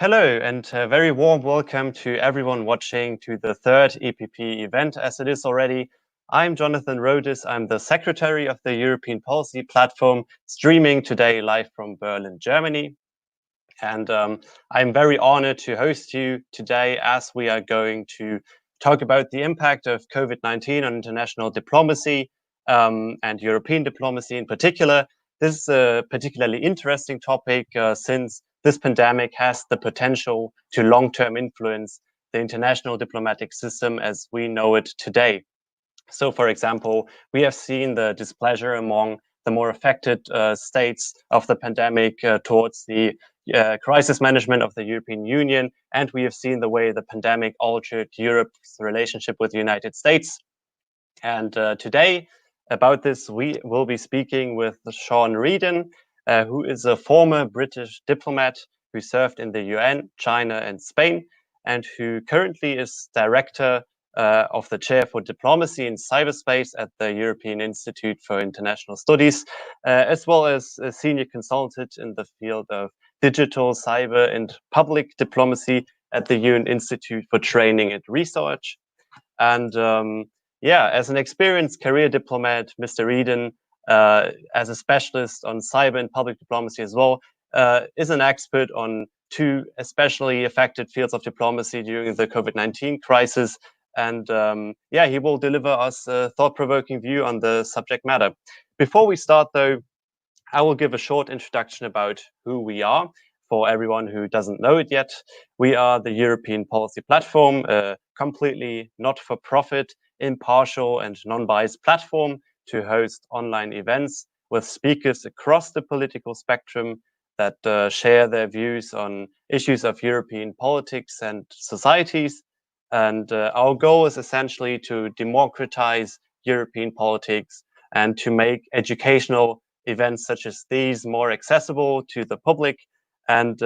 Hello, and a very warm welcome to everyone watching to the third EPP event, as it is already. I'm Jonathan Rhodes. I'm the Secretary of the European Policy Platform, streaming today live from Berlin, Germany. And I'm very honored to host you today as we are going to talk about the impact of COVID-19 on international diplomacy and European diplomacy in particular. This is a particularly interesting topic since this pandemic has the potential to long-term influence the international diplomatic system as we know it today. So, for example, we have seen the displeasure among the more affected states of the pandemic towards the crisis management of the European Union, and we have seen the way the pandemic altered Europe's relationship with the United States. And today, about this, we will be speaking with Shaun Riordan, who is a former British diplomat who served in the UN, China, and Spain, and who currently is director of the Chair for Diplomacy in Cyberspace at the European Institute for International Studies, as well as a senior consultant in the field of digital, cyber, and public diplomacy at the UN Institute for Training and Research. And as an experienced career diplomat, Mr. Riordan, as a specialist on cyber and public diplomacy as well, is an expert on two especially affected fields of diplomacy during the COVID-19 crisis. And he will deliver us a thought-provoking view on the subject matter. Before we start, though, I will give a short introduction about who we are for everyone who doesn't know it yet. We are the European Policy Platform, a completely not-for-profit, impartial and non-biased platform to host online events with speakers across the political spectrum that share their views on issues of European politics and societies. And our goal is essentially to democratize European politics and to make educational events such as these more accessible to the public. And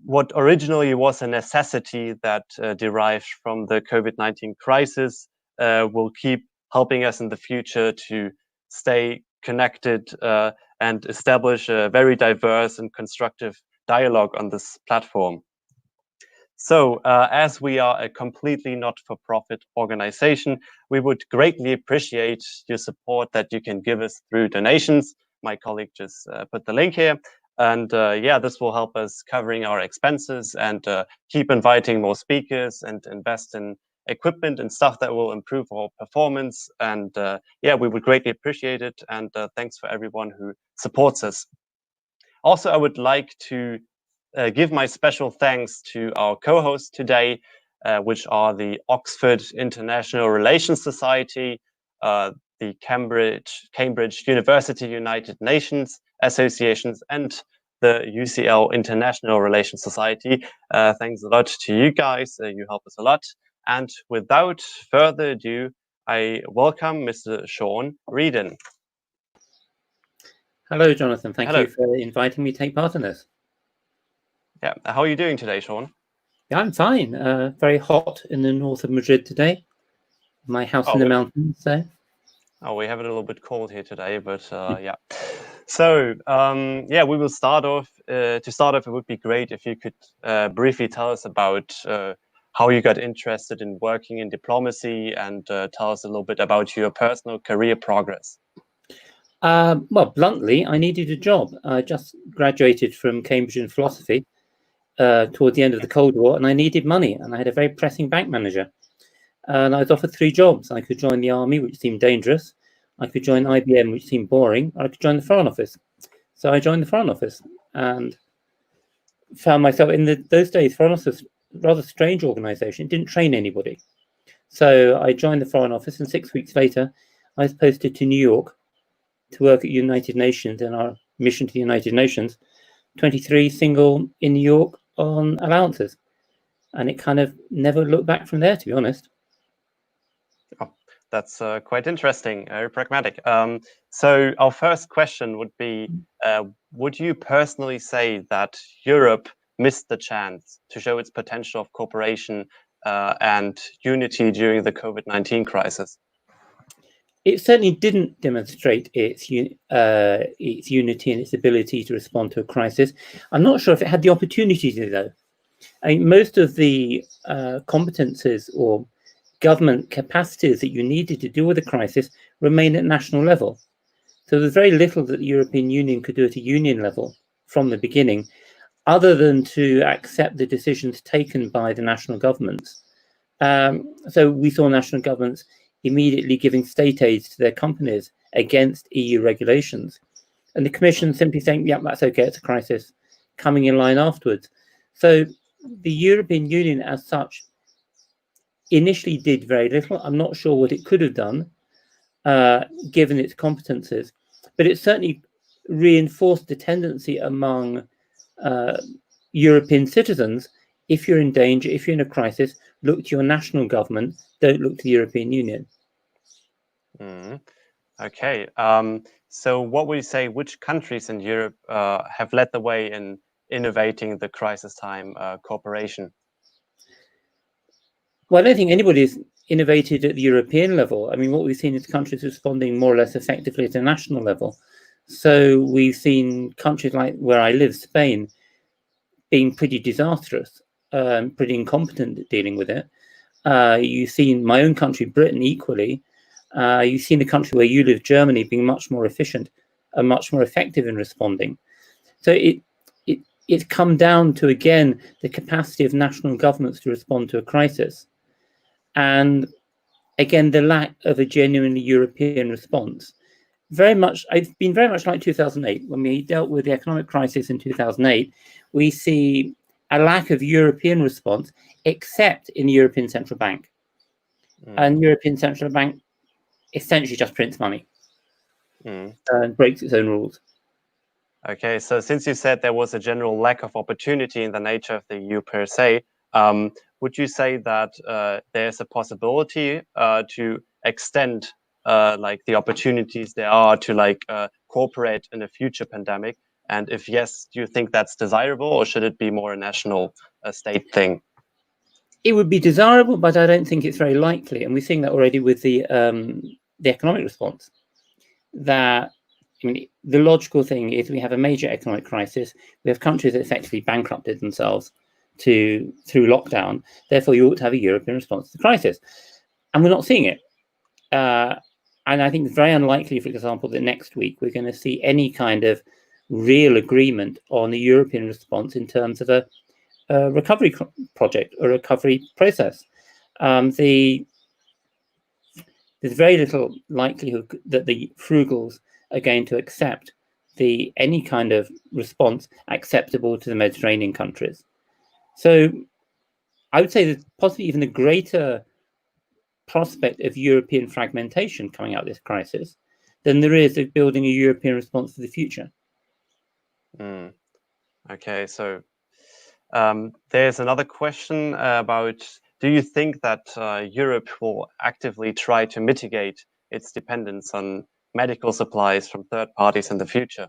what originally was a necessity that derived from the COVID-19 crisis will keep helping us in the future to stay connected and establish a very diverse and constructive dialogue on this platform. So, as we are a completely not-for-profit organization, we would greatly appreciate your support that you can give us through donations. My colleague just put the link here. And this will help us covering our expenses and keep inviting more speakers and invest in equipment and stuff that will improve our performance. And we would greatly appreciate it. And thanks for everyone who supports us. Also, I would like to give my special thanks to our co-hosts today, which are the Oxford International Relations Society, the Cambridge University United Nations Associations, and the UCL International Relations Society. Thanks a lot to you guys. You help us a lot. And without further ado, I welcome Mr. Shaun Riordan. Hello, Jonathan. Thank you for inviting me to take part in this. Yeah, how are you doing today, Shaun? Yeah, I'm fine. Very hot in the north of Madrid today. My house in the mountains. So. Oh, we have it a little bit cold here today, but yeah. So we will start off. To start off, it would be great if you could briefly tell us about how you got interested in working in diplomacy and tell us a little bit about your personal career progress. Well, bluntly, I needed a job. I just graduated from Cambridge in philosophy toward the end of the Cold War, and I needed money, and I had a very pressing bank manager. And I was offered 3 jobs. I could join the army, which seemed dangerous. I could join IBM, which seemed boring. Or I could join the Foreign Office. So I joined the Foreign Office and found myself in those days. Foreign Office, rather strange organization. It didn't train anybody. So I joined the Foreign Office, and 6 weeks later, I was posted to New York to work at United Nations in our mission to the United Nations. 23 single in New York on allowances. And it kind of never looked back from there, to be honest. Oh, that's quite interesting, very pragmatic. So our first question would be, would you personally say that Europe missed the chance to show its potential of cooperation and unity during the COVID-19 crisis? It certainly didn't demonstrate its unity and its ability to respond to a crisis. I'm not sure if it had the opportunity to, though. I mean, most of the competences or government capacities that you needed to deal with a crisis remain at national level. So there's very little that the European Union could do at a union level from the beginning, other than to accept the decisions taken by the national governments. So we saw national governments immediately giving state aids to their companies against EU regulations. And the Commission simply saying, yeah, that's okay, it's a crisis, coming in line afterwards. So the European Union as such initially did very little. I'm not sure what it could have done, given its competences, but it certainly reinforced the tendency among European citizens, if you're in danger, if you're in a crisis, look to your national government, don't look to the European Union. Okay, so what would you say, which countries in Europe have led the way in innovating the crisis time cooperation? Well, I don't think anybody's innovated at the European level. I mean, what we've seen is countries responding more or less effectively at a national level. So we've seen countries like where I live, Spain, being pretty disastrous, pretty incompetent at dealing with it. You've seen my own country, Britain, equally. You've seen the country where you live, Germany, being much more efficient and much more effective in responding. So it's come down to, again, the capacity of national governments to respond to a crisis. And again, the lack of a genuinely European response. It's been very much like 2008. When we dealt with the economic crisis in 2008, we see a lack of European response, except in the European Central Bank. And European Central Bank essentially just prints money and breaks its own rules. Okay, so since you said there was a general lack of opportunity in the nature of the EU per se, would you say that there's a possibility to extend like the opportunities there are to like cooperate in a future pandemic? And if yes, do you think that's desirable, or should it be more a national state thing? It would be desirable, but I don't think it's very likely. And we're seeing that already with the economic response. That, I mean, the logical thing is we have a major economic crisis. We have countries that effectively bankrupted themselves through lockdown. Therefore, you ought to have a European response to the crisis. And we're not seeing it. And I think it's very unlikely, for example, that next week we're going to see any kind of real agreement on the European response in terms of a recovery project or recovery process. There's very little likelihood that the frugals are going to accept any kind of response acceptable to the Mediterranean countries. So I would say there's possibly even a greater prospect of European fragmentation coming out of this crisis than there is of building a European response for the future. Okay, so there's another question about, do you think that Europe will actively try to mitigate its dependence on medical supplies from third parties in the future?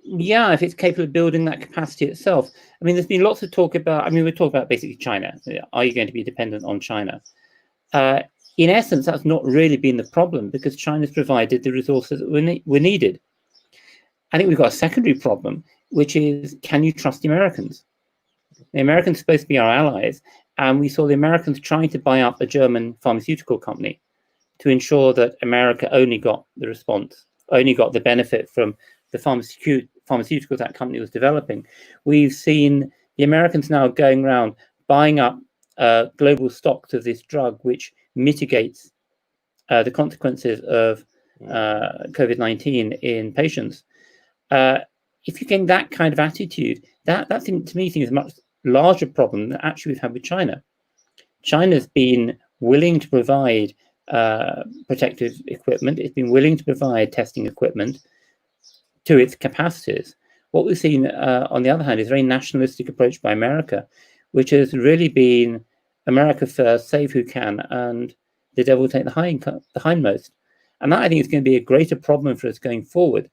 Yeah, if it's capable of building that capacity itself. I mean, there's been lots of talk about, we're talking about basically China. Are you going to be dependent on China? In essence, that's not really been the problem, because China's provided the resources that were needed. I think we've got a secondary problem, which is, can you trust the Americans? The Americans are supposed to be our allies, and we saw the Americans trying to buy up a German pharmaceutical company to ensure that America only got the response, only got the benefit from the pharmaceuticals that company was developing. We've seen the Americans now going around buying up global stocks of this drug, which mitigates the consequences of COVID-19 in patients. If you get that kind of attitude, that to me seems a much larger problem than actually we've had with China. China's been willing to provide protective equipment. It's been willing to provide testing equipment to its capacities. What we've seen, on the other hand, is a very nationalistic approach by America, which has really been America first, save who can, and the devil take the hindmost. And that, I think, is going to be a greater problem for us going forward.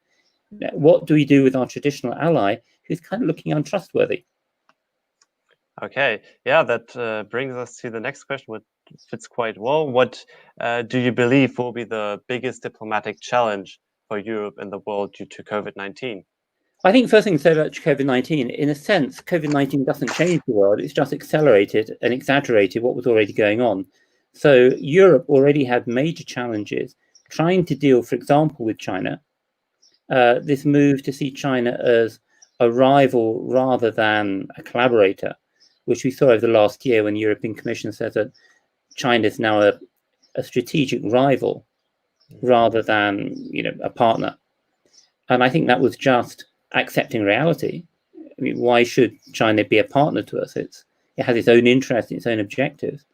What do we do with our traditional ally who's kind of looking untrustworthy? Okay, yeah, that brings us to the next question, fits quite well. What do you believe will be the biggest diplomatic challenge for Europe and the world due to COVID-19? I think first thing to say about COVID-19, in a sense, COVID-19 doesn't change the world. It's just accelerated and exaggerated what was already going on. So Europe already had major challenges trying to deal, for example, with China. This move to see China as a rival rather than a collaborator, which we saw over the last year when the European Commission said that China is now a strategic rival rather than, a partner. And I think that was just accepting reality. I mean, why should China be a partner to us? It has its own interests, its own objectives.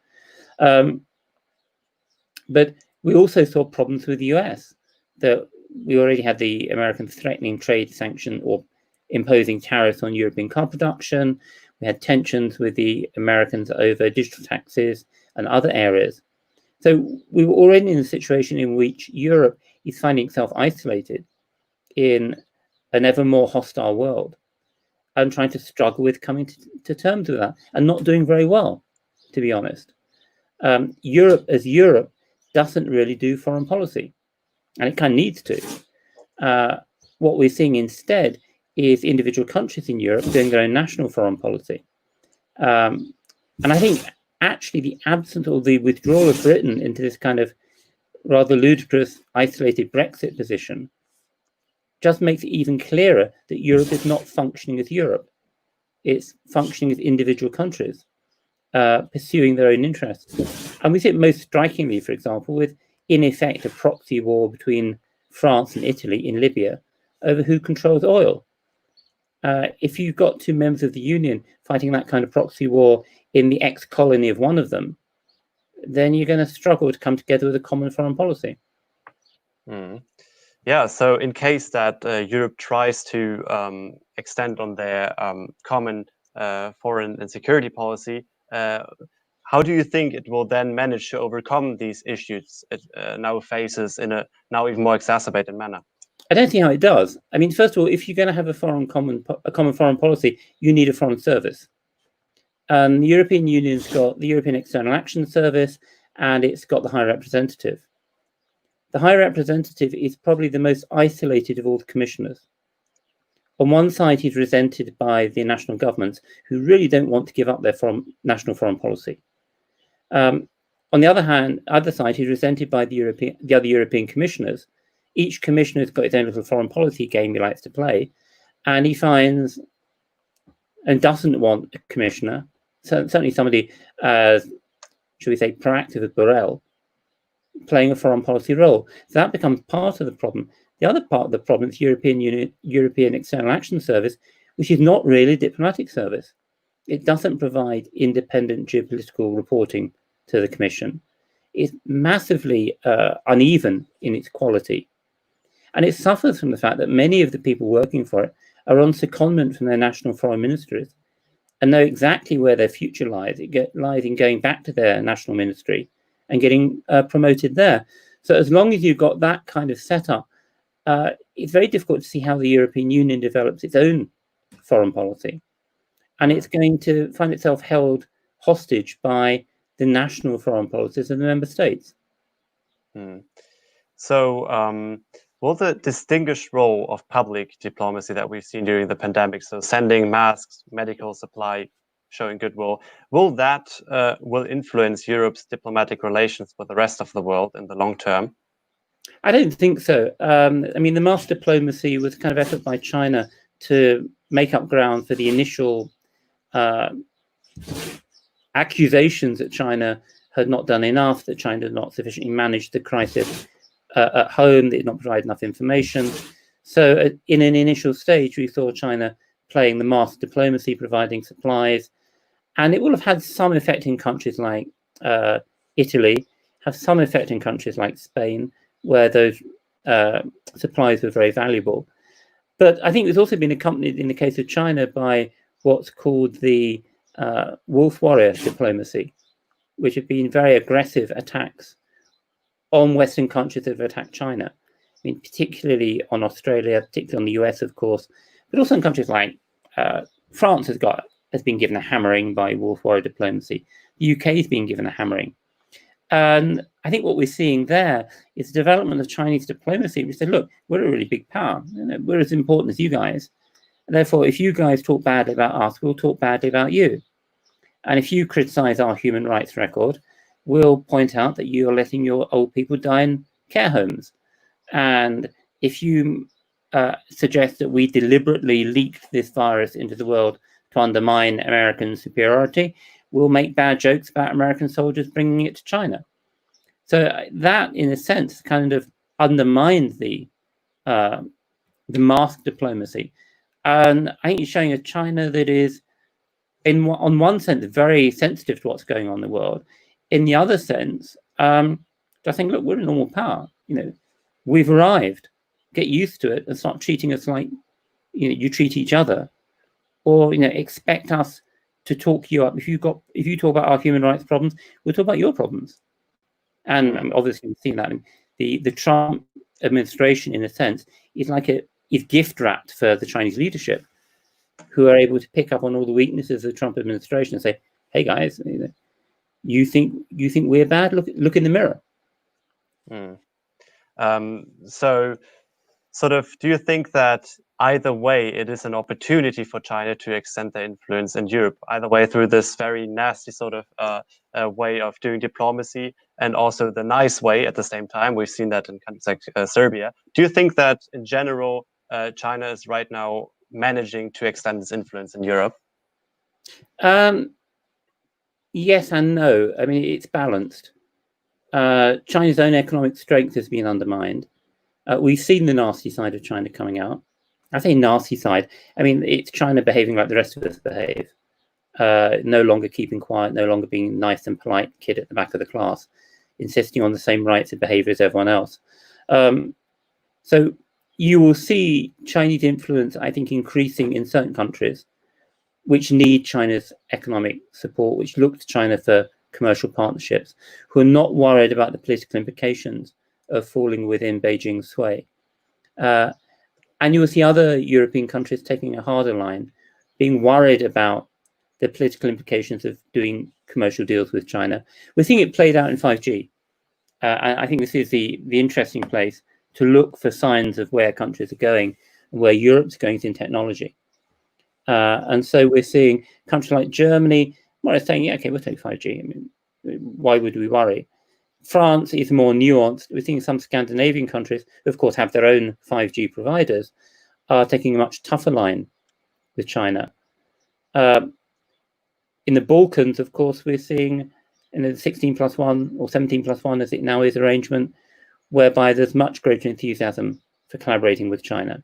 But we also saw problems with the US. That we already had the Americans threatening trade sanction or imposing tariffs on European car production. We had tensions with the Americans over digital taxes and other areas. So we were already in a situation in which Europe is finding itself isolated in an ever more hostile world and trying to struggle with coming to terms with that and not doing very well, to be honest. Europe as Europe doesn't really do foreign policy, and it kind of needs to. What we're seeing instead is individual countries in Europe doing their own national foreign policy. And I think actually the absence or the withdrawal of Britain into this kind of rather ludicrous, isolated Brexit position just makes it even clearer that Europe is not functioning as Europe. It's functioning as individual countries, pursuing their own interests. And we see it most strikingly, for example, with, in effect, a proxy war between France and Italy in Libya over who controls oil. If you've got two members of the Union fighting that kind of proxy war in the ex-colony of one of them, then you're going to struggle to come together with a common foreign policy. Mm. Yeah, so in case that Europe tries to extend on their common foreign and security policy, how do you think it will then manage to overcome these issues it now faces in a now even more exacerbated manner? I don't see how it does. I mean, first of all, if you're going to have a common foreign policy, you need a foreign service. The European Union's got the European External Action Service, and it's got the High Representative. The High Representative is probably the most isolated of all the commissioners. On one side, he's resented by the national governments who really don't want to give up their national foreign policy. On the other side, he's resented by the other European commissioners. Each commissioner has got his own little foreign policy game he likes to play, and he finds and doesn't want a commissioner, certainly somebody as, should we say, proactive as Borrell, playing a foreign policy role. So that becomes part of the problem. The other part of the problem is European External Action Service, which is not really a diplomatic service. It doesn't provide independent geopolitical reporting to the Commission. It's massively uneven in its quality. And it suffers from the fact that many of the people working for it are on secondment from their national foreign ministries and know exactly where their future lies. It lies in going back to their national ministry and getting promoted there. So as long as you've got that kind of setup, it's very difficult to see how the European Union develops its own foreign policy. And it's going to find itself held hostage by the national foreign policies of the member states. So will the distinguished role of public diplomacy that we've seen during the pandemic, so sending masks, medical supply, showing goodwill, will influence Europe's diplomatic relations with the rest of the world in the long term? I don't think so. I mean, the mask diplomacy was kind of effort by China to make up ground for the initial accusations that China had not done enough, that China had not sufficiently managed the crisis at home, that it did not provide enough information. So in an initial stage, we saw China playing the mask diplomacy, providing supplies, and it will have had some effect in countries like Italy, have some effect in countries like Spain, where those supplies were very valuable. But I think it's also been accompanied in the case of China by what's called the wolf warrior diplomacy, which have been very aggressive attacks on Western countries that have attacked China. I mean, particularly on Australia, particularly on the US, of course, but also in countries like France has been given a hammering by wolf warrior diplomacy. The UK has been given a hammering. And I think what we're seeing there is the development of Chinese diplomacy. We said, look, we're a really big power. We're as important as you guys. And therefore, if you guys talk badly about us, we'll talk badly about you. And if you criticize our human rights record, we'll point out that you're letting your old people die in care homes. And if you suggest that we deliberately leaked this virus into the world to undermine American superiority, we'll make bad jokes about American soldiers bringing it to China. So that, in a sense, kind of undermines the mask diplomacy. And I think it's showing a China that is, on one sense, very sensitive to what's going on in the world. In the other sense, just saying, look, we're a normal power. We've arrived. Get used to it and start treating us like you treat each other, or expect us to talk you up. If you talk about our human rights problems, we'll talk about your problems. And obviously, we've seen that the Trump administration, in a sense, is gift wrapped for the Chinese leadership, who are able to pick up on all the weaknesses of the Trump administration and say, "Hey guys, you think we're bad? Look in the mirror." So, sort of, do you think that either way it is an opportunity for China to extend their influence in Europe, either way through this very nasty sort of way of doing diplomacy, and also the nice way at the same time? We've seen that in countries like Serbia. Do you think that in general China is right now managing to extend its influence in Europe? Yes and no. I mean, it's balanced. China's own economic strength has been undermined. We've seen the nasty side of China coming out. I say nasty side. I mean, it's China behaving like the rest of us behave. No longer keeping quiet, no longer being nice and polite kid at the back of the class, insisting on the same rights and behavior as everyone else. So you will see Chinese influence, I think, increasing in certain countries which need China's economic support, which look to China for commercial partnerships, who are not worried about the political implications of falling within Beijing's sway. And you will see other European countries taking a harder line, being worried about the political implications of doing commercial deals with China. We're seeing it played out in 5G. I think this is the interesting place to look for signs of where countries are going and where Europe's going in technology. And so we're seeing countries like Germany more or less saying, yeah, okay, we'll take 5G. I mean, why would we worry? France is more nuanced. We're seeing some Scandinavian countries, who of course have their own 5G providers, are taking a much tougher line with China. In the Balkans, of course, we're seeing in the 16+1 or 17+1, as it now is, arrangement, whereby there's much greater enthusiasm for collaborating with China.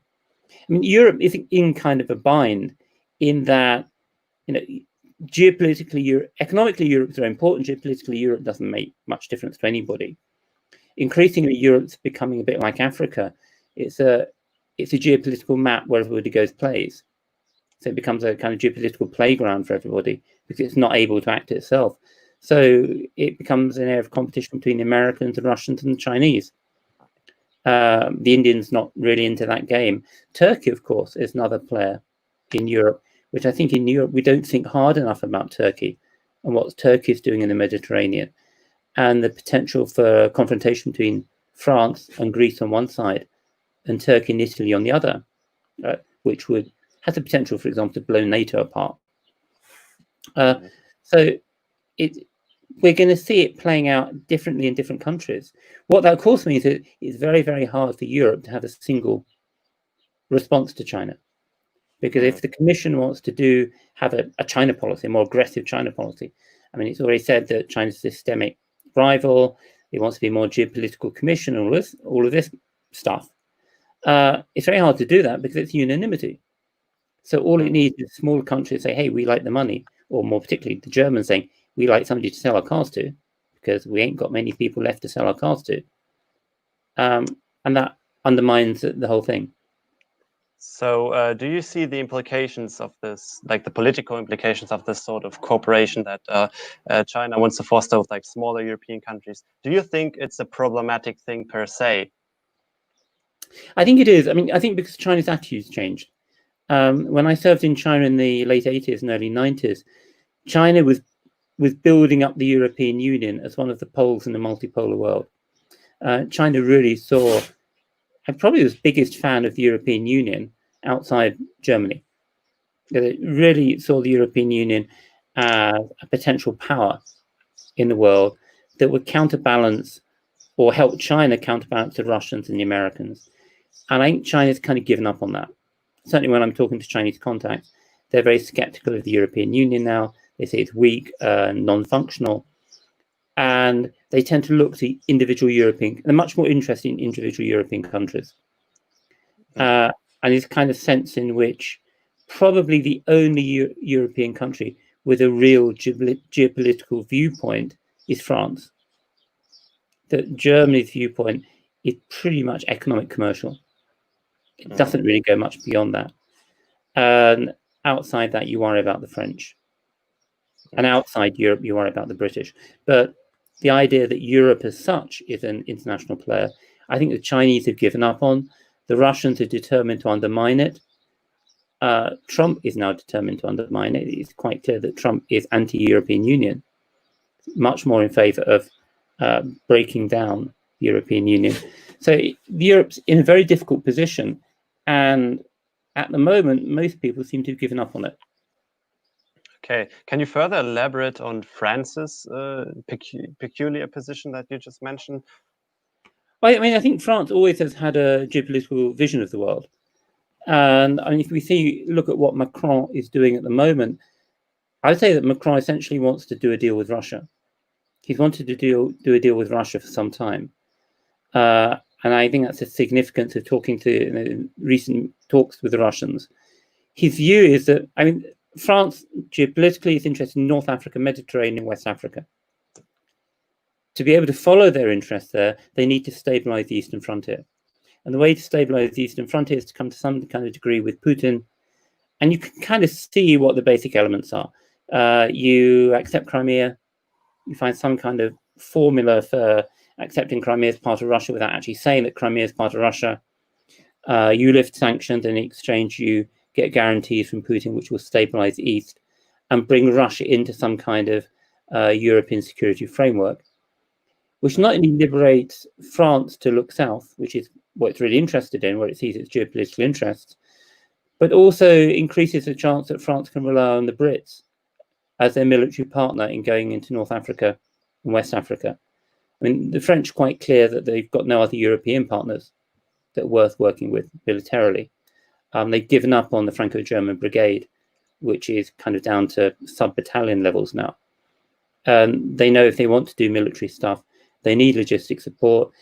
I mean, Europe is in kind of a bind in that, geopolitically, economically, Europe is very important. Geopolitically, Europe doesn't make much difference to anybody. Increasingly, Europe's becoming a bit like Africa. It's a geopolitical map where everybody goes plays. So it becomes a kind of geopolitical playground for everybody because it's not able to act itself. So it becomes an area of competition between the Americans, the Russians, and the Chinese. The Indians not really into that game. Turkey, of course, is another player in Europe, which I think in Europe we don't think hard enough about Turkey and what Turkey is doing in the Mediterranean, and the potential for confrontation between France and Greece on one side and Turkey and Italy on the other, which has the potential, for example, to blow NATO apart. So we're going to see it playing out differently in different countries. What that, of course, means is it's very, very hard for Europe to have a single response to China. Because if the Commission wants to have a China policy, a more aggressive China policy, I mean, it's already said that China's a systemic rival. It wants to be a more geopolitical commission, all of this stuff. It's very hard to do that because it's unanimity. So all it needs is a small country to say, hey, we like the money, or more particularly the Germans saying, we like somebody to sell our cars to, because we ain't got many people left to sell our cars to. And that undermines the whole thing. So do you see the implications of this, like the political implications of this sort of cooperation that China wants to foster with like smaller European countries? Do you think it's a problematic thing per se? I think it is. I mean, I think because China's attitudes changed. When I served in China in the late 80s and early 90s, China was was building up the European Union as one of the poles in the multipolar world. China really saw, and probably was biggest fan of the European Union outside Germany. It really saw the European Union as a potential power in the world that would counterbalance or help China counterbalance the Russians and the Americans. And I think China's kind of given up on that. Certainly when I'm talking to Chinese contacts, they're very skeptical of the European Union now. They say it's weak, non-functional. And they tend to look to individual European, they're much more interested in individual European countries. And this kind of sense in which probably the only European country with a real geopolitical viewpoint is France. That Germany's viewpoint is pretty much economic commercial. It doesn't really go much beyond that. And outside that, you worry about the French. And outside Europe, you worry about the British. But the idea that Europe as such is an international player, I think the Chinese have given up on. The Russians are determined to undermine it. Trump is now determined to undermine it. It's quite clear that Trump is anti-European Union, much more in favor of breaking down the European Union. So Europe's in a very difficult position. And at the moment, most people seem to have given up on it. Okay. Can you further elaborate on France's peculiar position that you just mentioned? I mean, I think France always has had a geopolitical vision of the world. And I mean, if we look at what Macron is doing at the moment, I'd say that Macron essentially wants to do a deal with Russia. He's wanted to do a deal with Russia for some time. And I think that's the significance of talking to recent talks with the Russians. His view is that, I mean, France geopolitically is interested in North Africa, Mediterranean, West Africa. To be able to follow their interests there, they need to stabilize the eastern frontier. And the way to stabilize the eastern frontier is to come to some kind of degree with Putin. And you can kind of see what the basic elements are. You accept Crimea, you find some kind of formula for accepting Crimea as part of Russia without actually saying that Crimea is part of Russia. You lift sanctions, and in exchange you get guarantees from Putin which will stabilize the East and bring Russia into some kind of European security framework, which not only liberates France to look south, which is what it's really interested in, where it sees its geopolitical interests, but also increases the chance that France can rely on the Brits as their military partner in going into North Africa and West Africa. I mean, the French are quite clear that they've got no other European partners that are worth working with militarily. They've given up on the Franco-German brigade, which is kind of down to sub-battalion levels now. They know if they want to do military stuff, they need logistic support.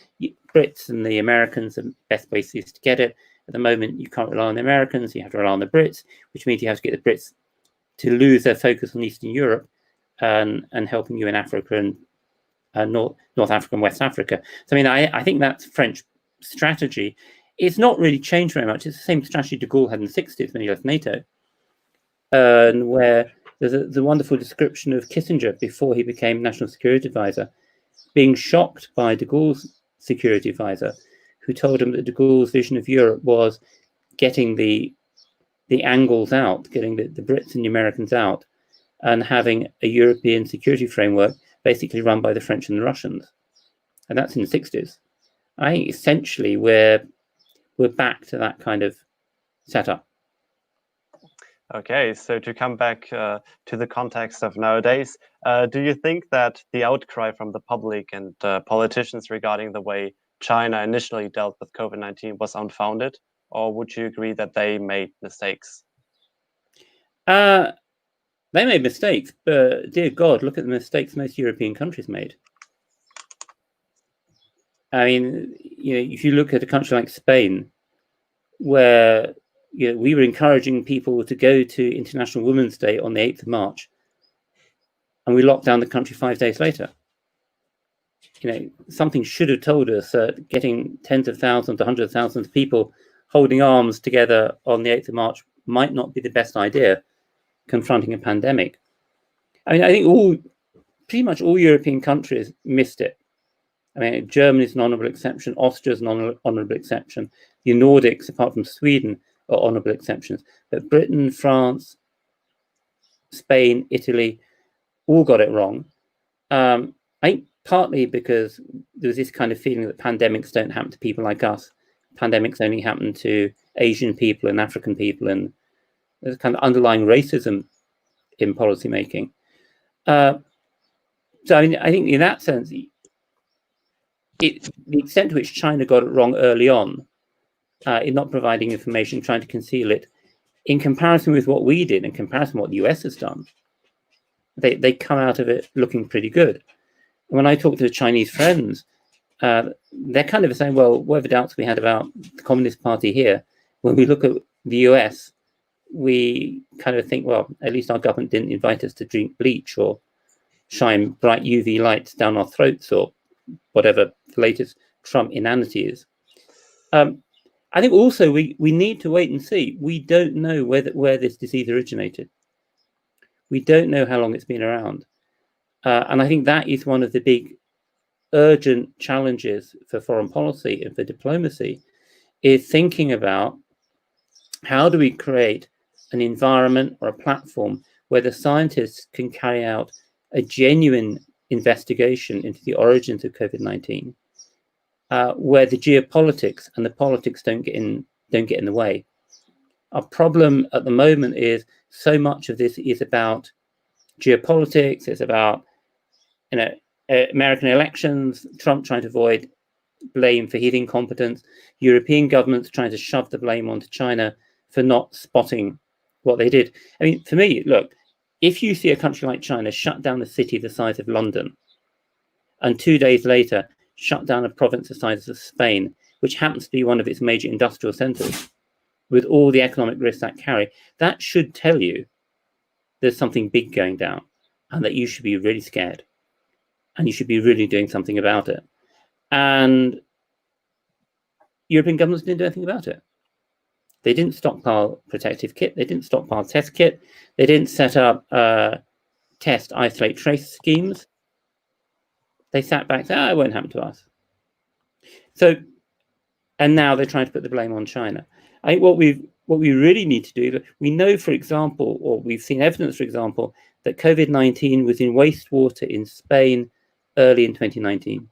Brits and the Americans are the best places to get it. At the moment, you can't rely on the Americans, you have to rely on the Brits, which means you have to get the Brits to lose their focus on Eastern Europe and helping you in Africa and North Africa and West Africa. So, I mean, I think that's French strategy. It's not really changed very much. It's the same strategy de Gaulle had in the 60s when he left NATO, and where there's a wonderful description of Kissinger before he became National Security Advisor, being shocked by de Gaulle's security advisor, who told him that de Gaulle's vision of Europe was getting the angles out, getting the Brits and the Americans out, and having a European security framework basically run by the French and the Russians. And that's in the 60s. I think essentially we're back to that kind of setup. Okay, so to come back to the context of nowadays, do you think that the outcry from the public and politicians regarding the way China initially dealt with COVID-19 was unfounded, or would you agree that they made mistakes? They made mistakes, but dear God, look at the mistakes most European countries made. I mean, if you look at a country like Spain, where we were encouraging people to go to International Women's Day on the 8th of March, and we locked down the country 5 days later. Something should have told us that getting tens of thousands, hundreds of thousands of people holding arms together on the 8th of March might not be the best idea confronting a pandemic. I mean, I think pretty much all European countries missed it. I mean, Germany's an honourable exception, Austria's an honourable exception, the Nordics, apart from Sweden, are honourable exceptions. But Britain, France, Spain, Italy, all got it wrong. I think partly because there was this kind of feeling that pandemics don't happen to people like us. Pandemics only happen to Asian people and African people, and there's kind of underlying racism in policymaking. So I think in that sense, the extent to which China got it wrong early on in not providing information, trying to conceal it, in comparison with what we did, in comparison with what the US has done, they come out of it looking pretty good. And when I talk to Chinese friends, they're kind of saying, well, whatever doubts we had about the Communist Party here, when we look at the US, we kind of think, well, at least our government didn't invite us to drink bleach or shine bright UV lights down our throats or whatever the latest Trump inanity is. I think also we need to wait and see. We don't know where this disease originated. We don't know how long it's been around. And I think that is one of the big urgent challenges for foreign policy and for diplomacy, is thinking about how do we create an environment or a platform where the scientists can carry out a genuine investigation into the origins of COVID-19, where the geopolitics and the politics don't get in the way. Our problem at the moment is so much of this is about geopolitics. It's about American elections, Trump trying to avoid blame for his incompetence, European governments trying to shove the blame onto China for not spotting what they did. I mean, for me, look, if you see a country like China shut down a city the size of London, and 2 days later shut down a province the size of Spain, which happens to be one of its major industrial centers, with all the economic risks that carry, that should tell you there's something big going down and that you should be really scared and you should be really doing something about it. And European governments didn't do anything about it. They didn't stockpile protective kit. They didn't stockpile test kit. They didn't set up test, isolate, trace schemes. They sat back and said, it won't happen to us. So, and now they're trying to put the blame on China. I think what we really need to do, we know, for example, or we've seen evidence, for example, that COVID-19 was in wastewater in Spain early in 2019.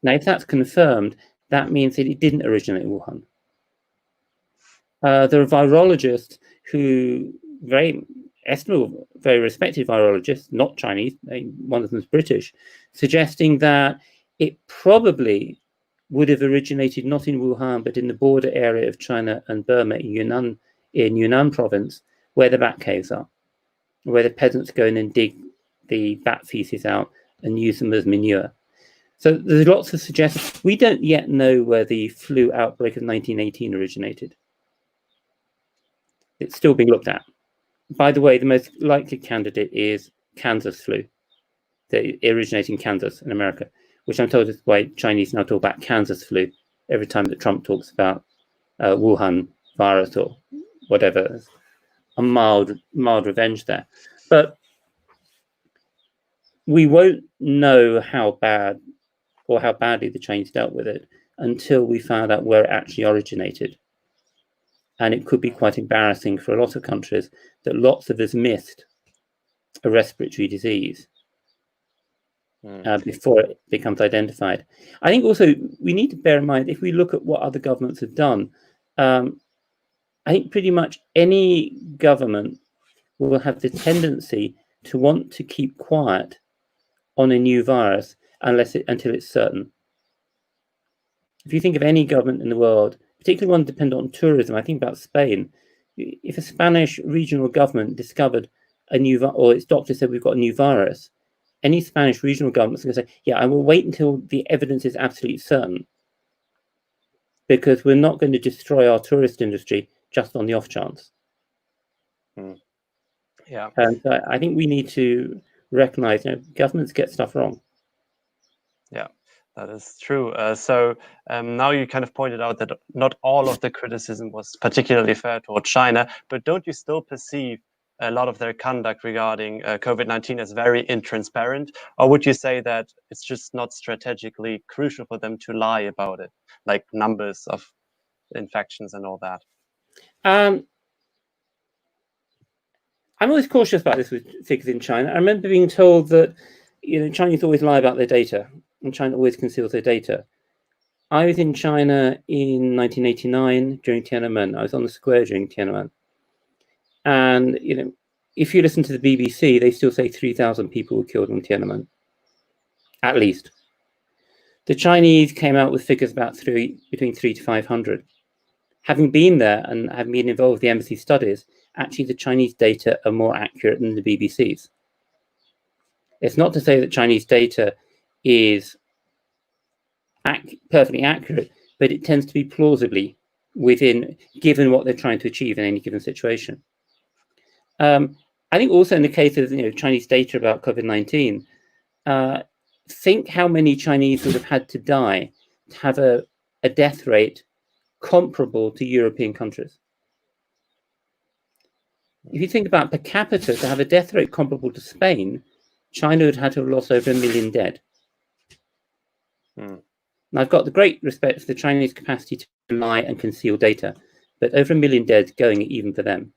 Now, if that's confirmed, that means that it didn't originate in Wuhan. There are virologists who, very estimable, very respected virologists, not Chinese, one of them is British, suggesting that it probably would have originated not in Wuhan, but in the border area of China and Burma in Yunnan province, where the bat caves are, where the peasants go in and dig the bat feces out and use them as manure. So there's lots of suggestions. We don't yet know where the flu outbreak of 1918 originated. It's still being looked at. By the way, the most likely candidate is Kansas flu, that originated in Kansas in America, which I'm told is why Chinese now talk about Kansas flu every time that Trump talks about Wuhan virus or whatever. A mild revenge there. But we won't know how bad or how badly the Chinese dealt with it until we found out where it actually originated. And it could be quite embarrassing for a lot of countries that lots of us missed a respiratory disease before it becomes identified. I think also we need to bear in mind, if we look at what other governments have done, I think pretty much any government will have the tendency to want to keep quiet on a new virus until it's certain. If you think of any government in the world, particularly one dependent on tourism, I think about Spain. If a Spanish regional government discovered a new or its doctor said we've got a new virus, any Spanish regional government is going to say, yeah, I will wait until the evidence is absolutely certain, because we're not going to destroy our tourist industry just on the off chance. Yeah. And I think we need to recognize, governments get stuff wrong. Yeah, that is true. So now you kind of pointed out that not all of the criticism was particularly fair toward China, but don't you still perceive a lot of their conduct regarding COVID-19 as very intransparent? Or would you say that it's just not strategically crucial for them to lie about it, like numbers of infections and all that? I'm always cautious about this with figures in China. I remember being told that Chinese always lie about their data, and China always conceals their data. I was in China in 1989 during Tiananmen. I was on the square during Tiananmen. And, if you listen to the BBC, they still say 3,000 people were killed on Tiananmen, at least. The Chinese came out with figures about between 300 to 500. Having been there and having been involved with the embassy studies, actually the Chinese data are more accurate than the BBC's. It's not to say that Chinese data is perfectly accurate, but it tends to be plausibly within, given what they're trying to achieve in any given situation. I think also in the case of Chinese data about COVID-19, think how many Chinese would have had to die to have a death rate comparable to European countries. If you think about per capita, to have a death rate comparable to Spain, China would have to have lost over 1 million dead. And I've got the great respect for the Chinese capacity to lie and conceal data, but over 1 million dead going even for them.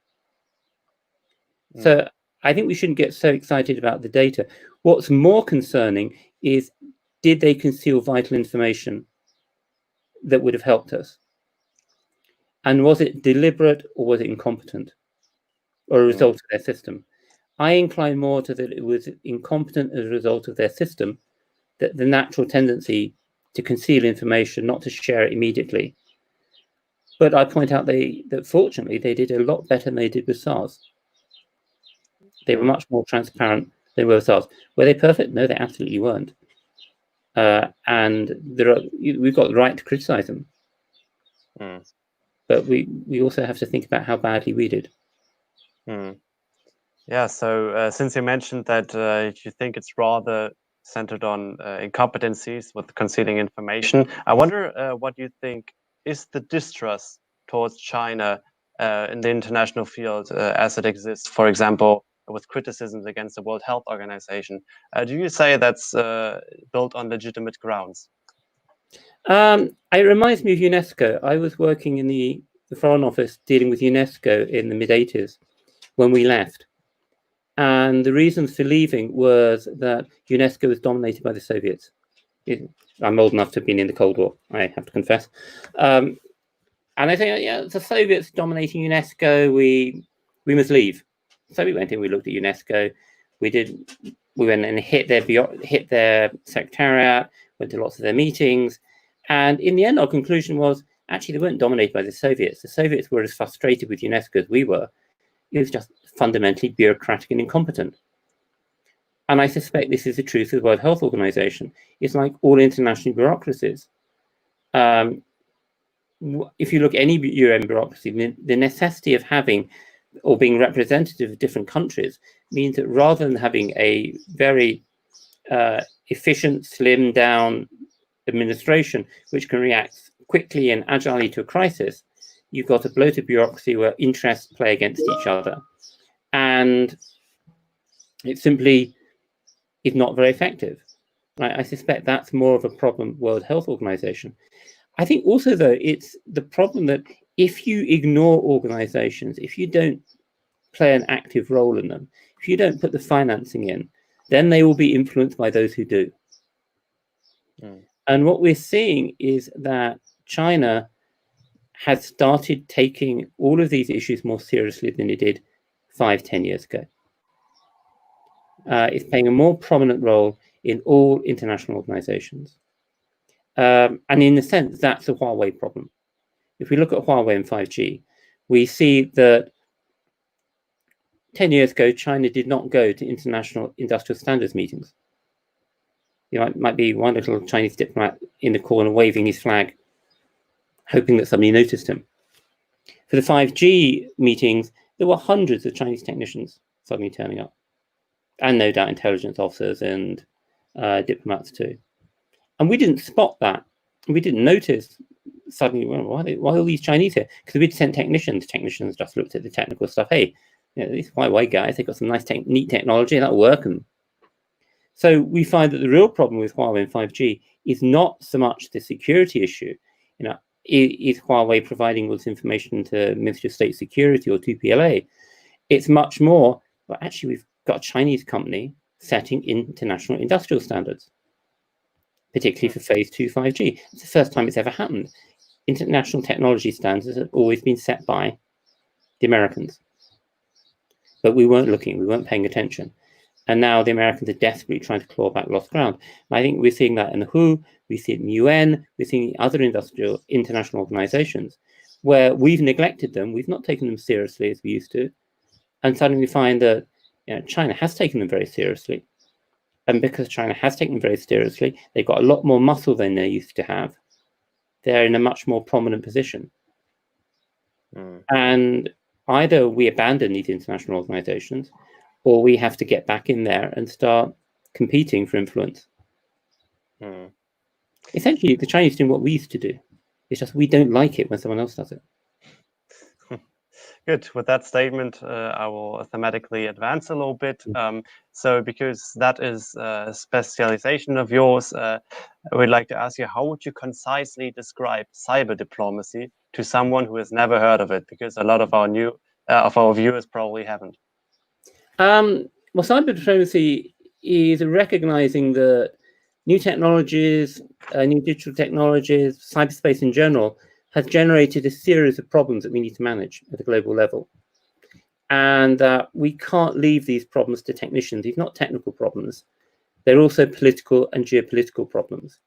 So I think we shouldn't get so excited about the data. What's more concerning is, did they conceal vital information that would have helped us? And was it deliberate or was it incompetent or a result of their system? I incline more to that it was incompetent as a result of their system, that the natural tendency to conceal information, not to share it immediately. But I point out that fortunately they did a lot better than they did with SARS. They were much more transparent than were with SARS. Were they perfect? No, they absolutely weren't. And we've got the right to criticize them. But we also have to think about how badly we did. Yeah, so since you mentioned that you think it's rather centered on incompetencies with concealing information, I wonder what you think is the distrust towards China in the international field as it exists, for example, with criticisms against the World Health Organization. Do you say that's built on legitimate grounds? It reminds me of UNESCO. I was working in the Foreign Office dealing with UNESCO in the mid-80s when we left. And the reasons for leaving was that UNESCO was dominated by the Soviets. I'm old enough to have been in the Cold War, I have to confess. And I think, yeah, the Soviets dominating UNESCO, we must leave. So we went in, we looked at UNESCO. We went and hit their secretariat, went to lots of their meetings. And in the end, our conclusion was, actually, they weren't dominated by the Soviets. The Soviets were as frustrated with UNESCO as we were. It was just fundamentally bureaucratic and incompetent. And I suspect this is the truth of the World Health Organization. It's like all international bureaucracies. If you look at any UN bureaucracy, the necessity of having or being representative of different countries means that rather than having a very efficient, slimmed down administration, which can react quickly and agilely to a crisis, you've got a bloated bureaucracy where interests play against each other. And it simply is not very effective. I suspect that's more of a problem with World Health Organization. I think also, though, it's the problem that if you ignore organizations, if you don't play an active role in them, if you don't put the financing in, then they will be influenced by those who do. And what we're seeing is that China has started taking all of these issues more seriously than it did 5-10 years ago. It's playing a more prominent role in all international organizations. And in a sense, that's a Huawei problem. If we look at Huawei and 5G, we see that 10 years ago, China did not go to international industrial standards meetings. Might be one little Chinese diplomat in the corner waving his flag, hoping that somebody noticed him. For the 5G meetings, there were hundreds of Chinese technicians suddenly turning up, and no doubt intelligence officers and diplomats too. And we didn't spot that. We didn't notice suddenly, well, why are all these Chinese here? Because we'd sent technicians. Technicians just looked at the technical stuff. Hey, these Huawei guys, they've got some nice, neat technology, that'll work. And so we find that the real problem with Huawei and 5G is not so much the security issue. Is Huawei providing all this information to Ministry of State Security or 2PLA? It's much more, Well, actually, we've got a Chinese company setting international industrial standards, particularly for phase 2 5G. It's the first time it's ever happened. International technology standards have always been set by the Americans. But we weren't looking, we weren't paying attention. And now the Americans are desperately trying to claw back lost ground. And I think we're seeing that in the WHO, we see it in the UN, we're seeing other international organizations where we've neglected them, we've not taken them seriously as we used to. And suddenly we find that China has taken them very seriously. And because China has taken them very seriously, they've got a lot more muscle than they used to have. They're in a much more prominent position. And either we abandon these international organizations, or we have to get back in there and start competing for influence. Essentially, the Chinese do what we used to do. It's just we don't like it when someone else does it. Good. With that statement, I will thematically advance a little bit. So because that is a specialization of yours, I would like to ask you, how would you concisely describe cyber diplomacy to someone who has never heard of it? Because a lot of our viewers probably haven't. Well, cyber diplomacy is recognizing that new technologies, new digital technologies, cyberspace in general, has generated a series of problems that we need to manage at a global level. And we can't leave these problems to technicians. These are not technical problems. They're also political and geopolitical problems.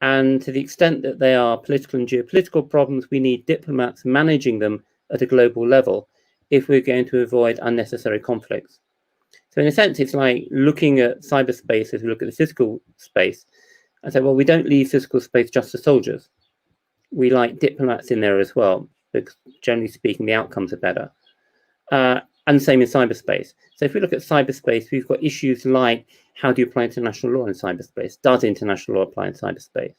And to the extent that they are political and geopolitical problems, we need diplomats managing them at a global level if we're going to avoid unnecessary conflicts. So in a sense, it's like looking at cyberspace as we look at the physical space and say, well, we don't leave physical space just for soldiers. We like diplomats in there as well, because generally speaking, the outcomes are better. And same in cyberspace. So if we look at cyberspace, we've got issues like, how do you apply international law in cyberspace? Does international law apply in cyberspace?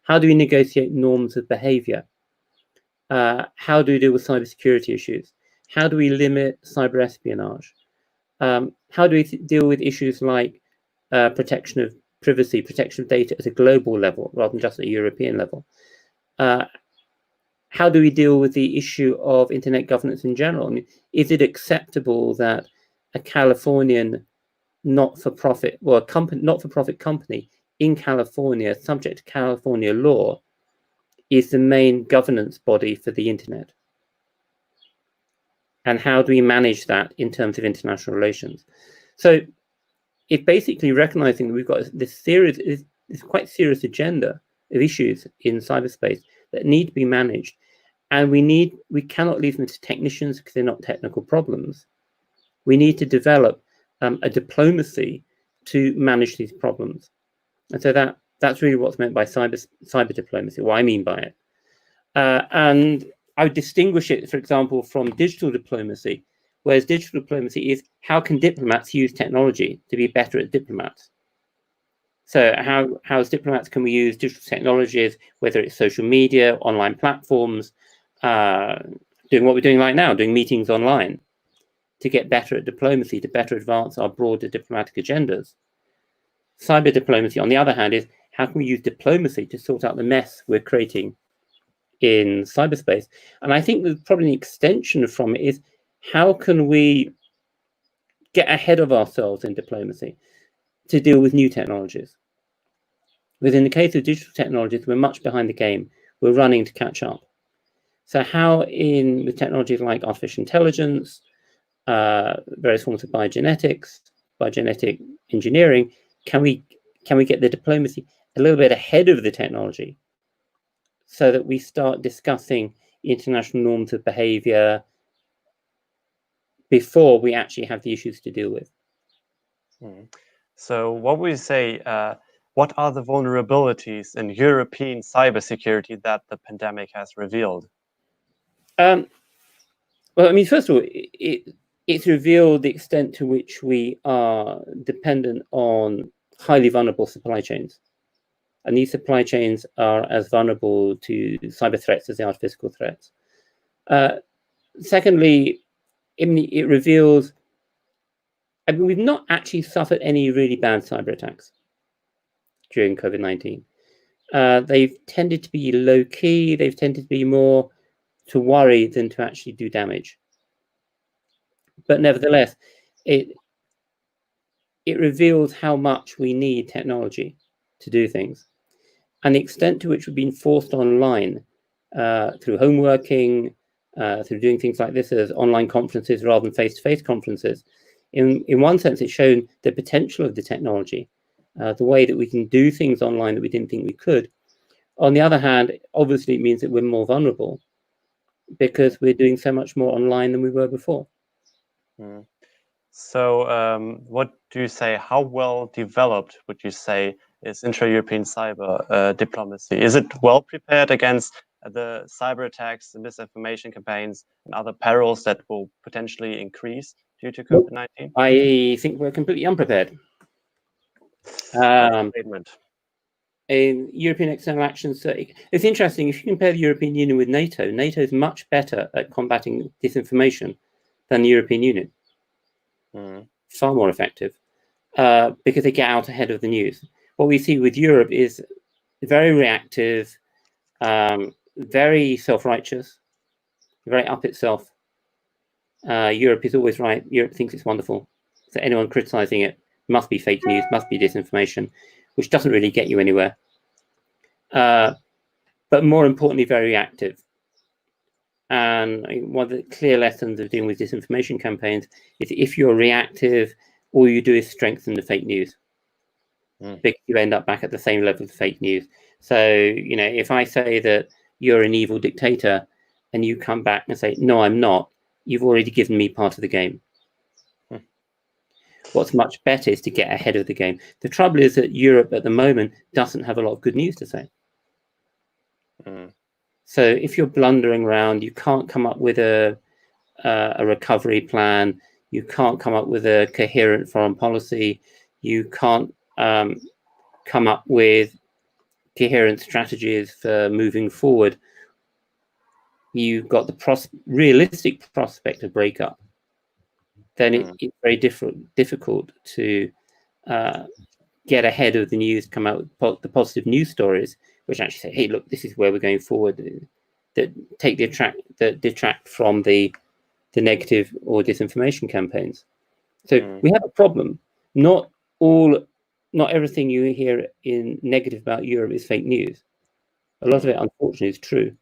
How do we negotiate norms of behavior? How do we deal with cybersecurity issues? How do we limit cyber espionage? How do we deal with issues like protection of privacy, protection of data at a global level rather than just at a European level? How do we deal with the issue of internet governance in general? I mean, is it acceptable that a Californian not-for-profit company in California, subject to California law, is the main governance body for the internet? And how do we manage that in terms of international relations? So it's basically recognizing that we've got this quite serious agenda of issues in cyberspace that need to be managed. And we cannot leave them to technicians because they're not technical problems. We need to develop a diplomacy to manage these problems. And so that's really what's meant by cyber diplomacy, what I mean by it. And I would distinguish it, for example, from digital diplomacy, whereas digital diplomacy is how can diplomats use technology to be better at diplomats? So how as diplomats can we use digital technologies, whether it's social media, online platforms, doing what we're doing right now, doing meetings online, to get better at diplomacy, to better advance our broader diplomatic agendas. Cyber diplomacy, on the other hand, is how can we use diplomacy to sort out the mess we're creating in cyberspace? And I think there's probably an extension from it is how can we get ahead of ourselves in diplomacy to deal with new technologies? Because in the case of digital technologies, we're much behind the game. We're running to catch up. So how with technologies like artificial intelligence, various forms of biogenetics, biogenetic engineering, can we get the diplomacy a little bit ahead of the technology so that we start discussing international norms of behavior before we actually have the issues to deal with? So what would you say, what are the vulnerabilities in European cybersecurity that the pandemic has revealed? Well, I mean, first of all, it's revealed the extent to which we are dependent on highly vulnerable supply chains. And these supply chains are as vulnerable to cyber threats as they are to physical threats. Secondly, it reveals, I mean, we've not actually suffered any really bad cyber attacks during COVID-19. They've tended to be low-key. They've tended to be more to worry than to actually do damage. But nevertheless, it reveals how much we need technology to do things, and the extent to which we've been forced online through homeworking, through doing things like this as online conferences rather than face-to-face conferences. In one sense, it's shown the potential of the technology, the way that we can do things online that we didn't think we could. On the other hand, obviously, it means that we're more vulnerable because we're doing so much more online than we were before. So what do you say, how well developed would you say is intra-European cyber diplomacy? Is it well prepared against the cyber attacks, the misinformation campaigns, and other perils that will potentially increase due to COVID-19? I think we're completely unprepared. Statement. In European external actions, it's interesting, if you compare the European Union with NATO, NATO is much better at combating disinformation than the European Union. Far more effective, because they get out ahead of the news. What we see with Europe is very reactive, very self-righteous, very up itself. Europe is always right. Europe thinks it's wonderful. So anyone criticizing it must be fake news, must be disinformation, which doesn't really get you anywhere. But more importantly, very reactive. And one of the clear lessons of dealing with disinformation campaigns is if you're reactive, all you do is strengthen the fake news. Because you end up back at the same level of fake news. So, if I say that you're an evil dictator and you come back and say, no, I'm not, you've already given me part of the game. What's much better is to get ahead of the game. The trouble is that Europe at the moment doesn't have a lot of good news to say. So if you're blundering around, you can't come up with a recovery plan. You can't come up with a coherent foreign policy. You can't come up with coherent strategies for moving forward. You've got the realistic prospect of breakup. Then it's very difficult to get ahead of the news, come out with the positive news stories, which actually say, hey, look, this is where we're going forward, that detract from the negative or disinformation campaigns. So we have a problem. Not everything you hear in negative about Europe is fake news. A lot of it, unfortunately, is true.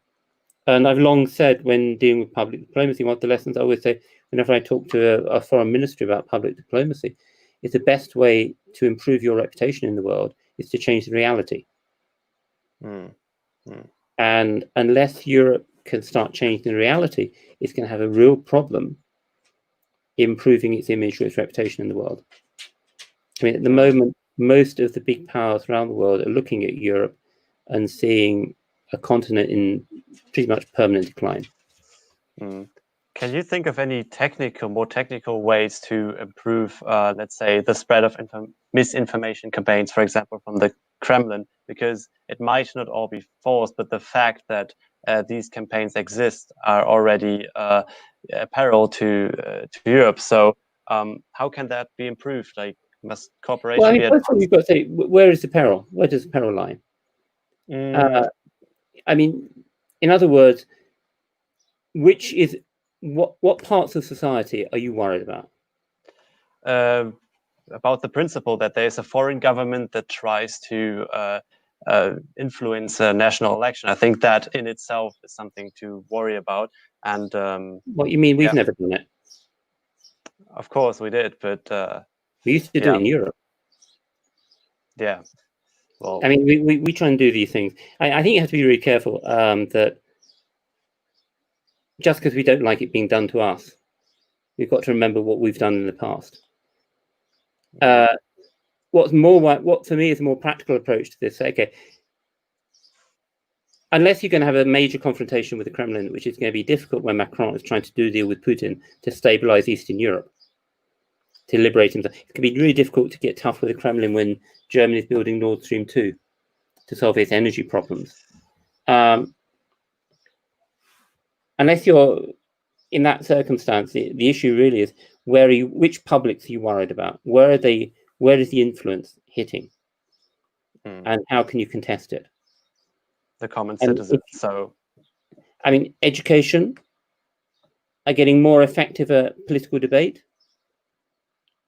And I've long said, when dealing with public diplomacy, one of the lessons I always say whenever I talk to a foreign ministry about public diplomacy is the best way to improve your reputation in the world is to change the reality. And unless Europe can start changing the reality, it's going to have a real problem improving its image or its reputation in the world. I mean, at the moment, most of the big powers around the world are looking at Europe and seeing a continent in pretty much permanent decline. Can you think of any more technical ways to improve, let's say, the spread of misinformation campaigns, for example, from the Kremlin? Because it might not all be false, but the fact that these campaigns exist are already a peril to Europe. So how can that be improved? Like, must cooperation be first of all, you've got to say, where is the peril? Where does the peril lie? I mean, in other words, what parts of society are you worried about? About the principle that there is a foreign government that tries to influence a national election. I think that in itself is something to worry about. And what you mean? We've never done it. Of course we did, but we used to do it in Europe. Yeah. Well, I mean, we try and do these things. I think you have to be really careful that just because we don't like it being done to us, we've got to remember what we've done in the past. What for me is a more practical approach to this. Okay, unless you're going to have a major confrontation with the Kremlin, which is going to be difficult when Macron is trying to do a deal with Putin to stabilize Eastern Europe, to liberate himself. It can be really difficult to get tough with the Kremlin when Germany is building Nord Stream 2 to solve its energy problems. Unless you're in that circumstance, the issue really is which publics are you worried about? Where is the influence hitting? And how can you contest it? The common citizen. I mean, education are getting more effective at political debate.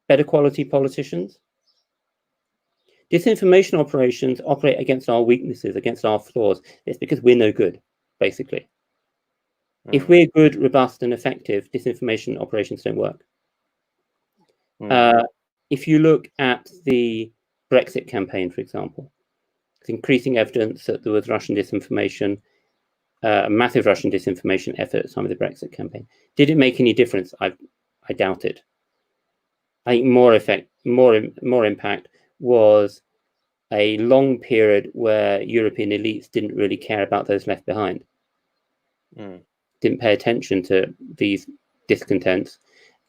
better quality politicians. Disinformation operations operate against our weaknesses, against our flaws. It's because we're no good, basically. If we're good, robust, and effective, disinformation operations don't work. If you look at the Brexit campaign, for example, it's increasing evidence that there was Russian disinformation, a massive Russian disinformation effort at the time of the Brexit campaign. Did it make any difference? I doubt it. I think more impact was a long period where European elites didn't really care about those left behind. Didn't pay attention to these discontents,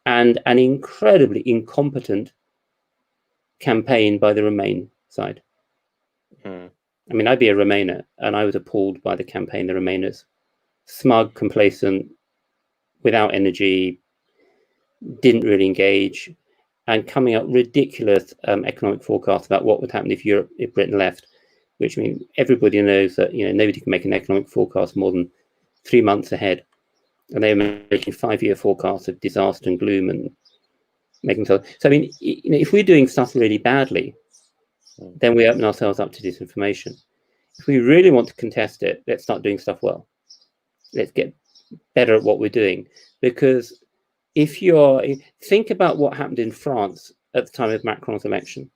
and an incredibly incompetent campaign by the Remain side. I mean, I'd be a Remainer, and I was appalled by the campaign. The Remainers, smug, complacent, without energy, didn't really engage, and coming up ridiculous economic forecasts about what would happen if Britain left. Which means everybody knows that nobody can make an economic forecast more than 3 months ahead, and they were making 5-year forecasts of disaster and gloom and making so. I mean, if we're doing stuff really badly, then we open ourselves up to disinformation. If we really want to contest it, let's start doing stuff well. Let's get better at what we're doing. Because think about what happened in France at the time of Macron's election.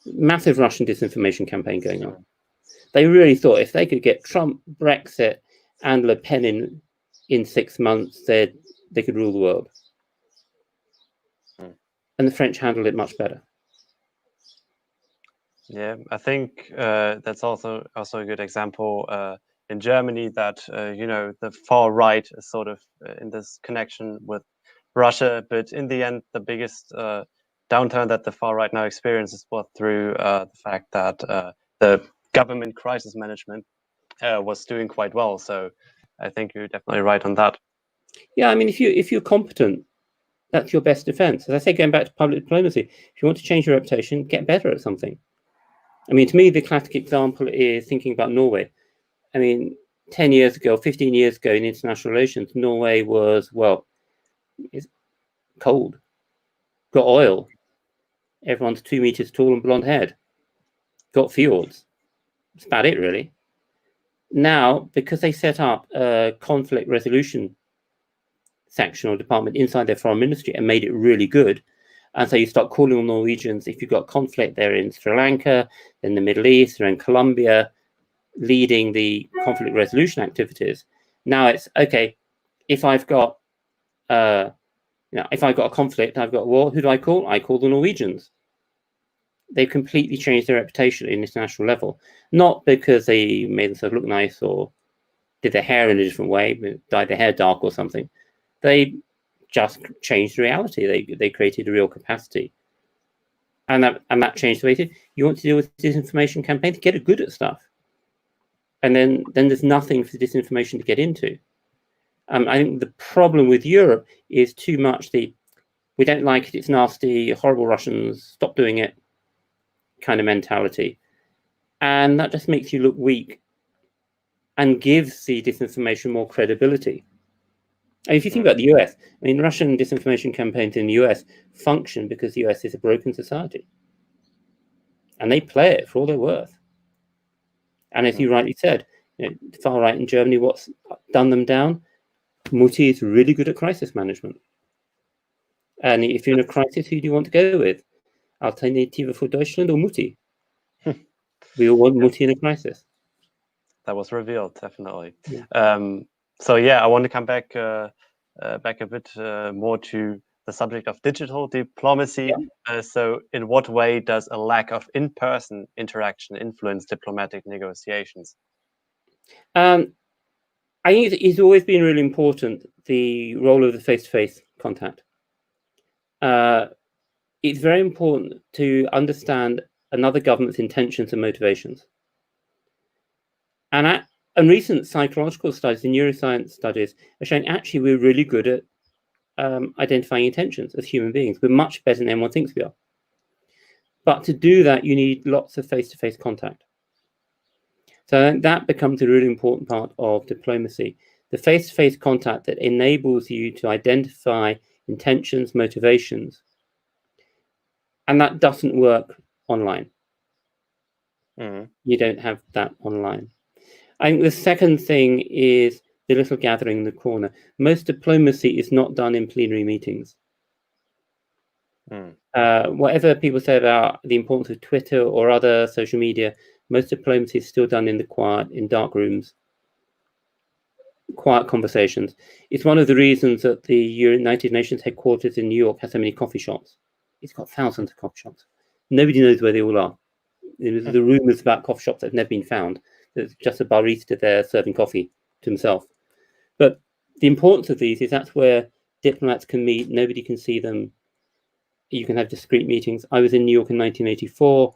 Massive Russian disinformation campaign going on. They really thought if they could get Trump, Brexit, and Le Pen in 6 months, they could rule the world. And the French handled it much better. Yeah, I think that's also a good example in Germany that the far right is sort of in this connection with Russia, but in the end, the biggest downturn that the far right now experiences was through the fact that the government crisis management was doing quite well. So I think you're definitely right on that. Yeah, I mean, if you're competent, that's your best defense. As I say, going back to public diplomacy, if you want to change your reputation, get better at something. I mean, to me, the classic example is thinking about Norway. I mean, 10 years ago, 15 years ago in international relations, Norway was, it's cold, got oil, everyone's 2 meters tall and blonde haired, got fjords. That's about it, really. Now, because they set up a conflict resolution section or department inside their foreign ministry and made it really good, and so you start calling on Norwegians if you've got conflict. They're in Sri Lanka, in the Middle East, they're in Colombia, leading the conflict resolution activities. Now it's okay. If I've got, if I've got a conflict, I've got a war. Who do I call? I call the Norwegians. They've completely changed their reputation at an international level, not because they made themselves look nice or did their hair in a different way, dyed their hair dark or something. They just changed the reality. They created a real capacity, and that changed the way you want to deal with disinformation campaigns. Get good at stuff, and then there's nothing for disinformation to get into. I think the problem with Europe is too much we don't like it, it's nasty, horrible Russians, stop doing it kind of mentality, and that just makes you look weak and gives the disinformation more credibility. And if you think about the US, I mean, Russian disinformation campaigns in the US function because the US is a broken society. And they play it for all they're worth. And as you rightly said, the far right in Germany, what's done them down? Mutti is really good at crisis management. And if you're in a crisis, who do you want to go with? Alternative for Deutschland or Mutti? We all want Mutti in a crisis. That was revealed, definitely. Yeah. So yeah, I want to come back a bit more to the subject of digital diplomacy. Yeah. So in what way does a lack of in-person interaction influence diplomatic negotiations? I think it's always been really important, the role of the face-to-face contact. It's very important to understand another government's intentions and motivations. And recent psychological studies and neuroscience studies are showing actually we're really good at identifying intentions as human beings. We're much better than anyone thinks we are. But to do that, you need lots of face-to-face contact. So that becomes a really important part of diplomacy. The face-to-face contact that enables you to identify intentions, motivations. And that doesn't work online. You don't have that online. I think the second thing is the little gathering in the corner. Most diplomacy is not done in plenary meetings. Whatever people say about the importance of Twitter or other social media, most diplomacy is still done in the quiet, in dark rooms, quiet conversations. It's one of the reasons that the United Nations headquarters in New York has so many coffee shops. It's got thousands of coffee shops. Nobody knows where they all are. The rumors about coffee shops that have never been found. There's just a barista there serving coffee to himself. But the importance of these is that's where diplomats can meet. Nobody can see them. You can have discreet meetings. I was in New York in 1984,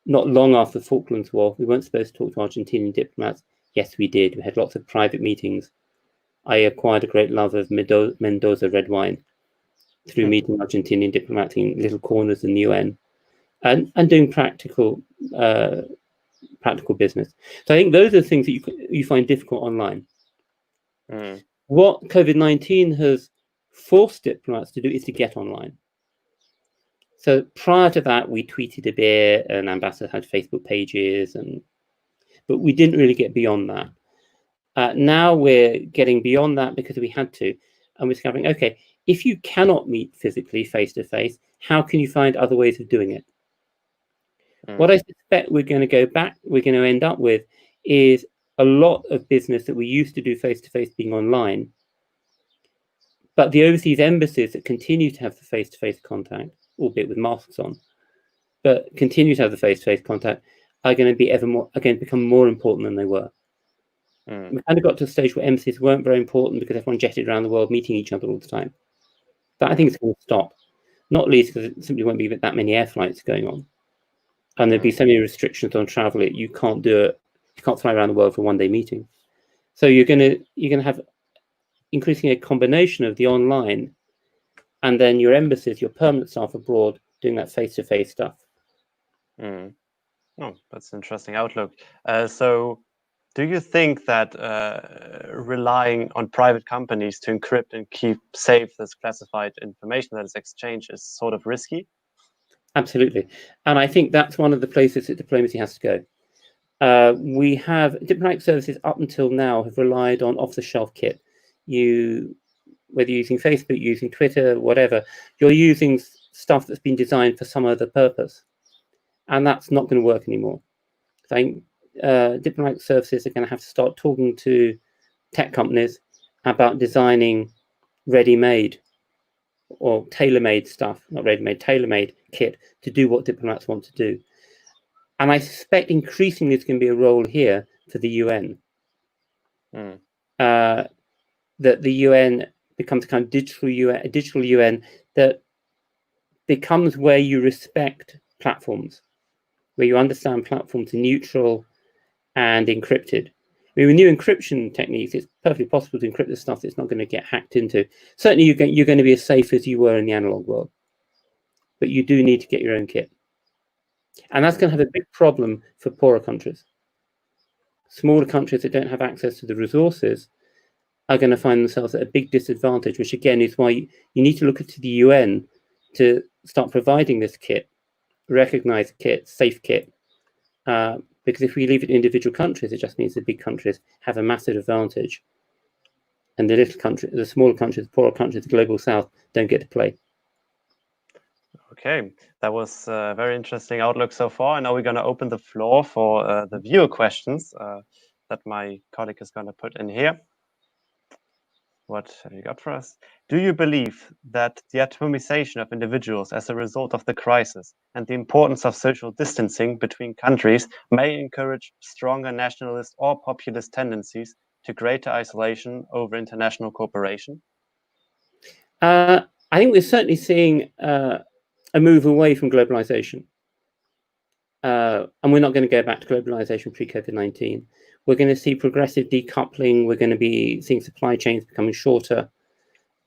not long after the Falklands War. We weren't supposed to talk to Argentinian diplomats. Yes, we did. We had lots of private meetings. I acquired a great love of Mendoza red wine through meeting Argentinian diplomats in little corners in the UN and doing practical business. So I think those are the things that you find difficult online. What COVID-19 has forced diplomats to do is to get online. So prior to that, we tweeted a bit, and ambassadors had Facebook pages, but we didn't really get beyond that. Now we're getting beyond that because we had to, and we're discovering, okay, if you cannot meet physically face-to-face, how can you find other ways of doing it? What I suspect we're going to end up with is a lot of business that we used to do face-to-face being online, but the overseas embassies that continue to have the face-to-face contact, albeit with masks on, but continue to have the face-to-face contact, are going to become more important than they were. We kind of got to a stage where embassies weren't very important because everyone jetted around the world meeting each other all the time. But I think it's going to stop, not least because it simply won't be that many air flights going on. And there'll be so many restrictions on travel, you can't do it. You can't fly around the world for a one-day meeting. So you're going to have increasingly a combination of the online and then your embassies, your permanent staff abroad doing that face-to-face stuff. Oh, that's an interesting outlook. So do you think that relying on private companies to encrypt and keep safe this classified information that is exchanged is sort of risky? Absolutely. And I think that's one of the places that diplomacy has to go. We have diplomatic services up until now have relied on off-the-shelf kit. Whether you're using Facebook, using Twitter, whatever, you're using stuff that's been designed for some other purpose. And that's not going to work anymore. I think diplomatic services are going to have to start talking to tech companies about designing ready-made or tailor-made stuff, not ready-made, tailor-made kit to do what diplomats want to do. And I suspect increasingly there's going to be a role here for the UN. That the UN becomes a kind of digital UN that becomes where you respect platforms, where you understand platforms are neutral and encrypted. I mean, with new encryption techniques, it's perfectly possible to encrypt the stuff that's not going to get hacked into. Certainly, you're going to be as safe as you were in the analog world, but you do need to get your own kit. And that's going to have a big problem for poorer countries. Smaller countries that don't have access to the resources are going to find themselves at a big disadvantage, which again is why you need to look to the UN to start providing this kit, recognized kit, safe kit, because if we leave it to individual countries, it just means the big countries have a massive advantage, and the little countries, the smaller countries, the poorer countries, the global south don't get to play. Okay, that was a very interesting outlook so far. And now we're going to open the floor for the viewer questions that my colleague is going to put in here. What have you got for us? Do you believe that the atomization of individuals as a result of the crisis and the importance of social distancing between countries may encourage stronger nationalist or populist tendencies to greater isolation over international cooperation? I think we're certainly seeing a move away from globalization. And we're not going to go back to globalization pre-COVID-19. We're going to see progressive decoupling. We're going to be seeing supply chains becoming shorter.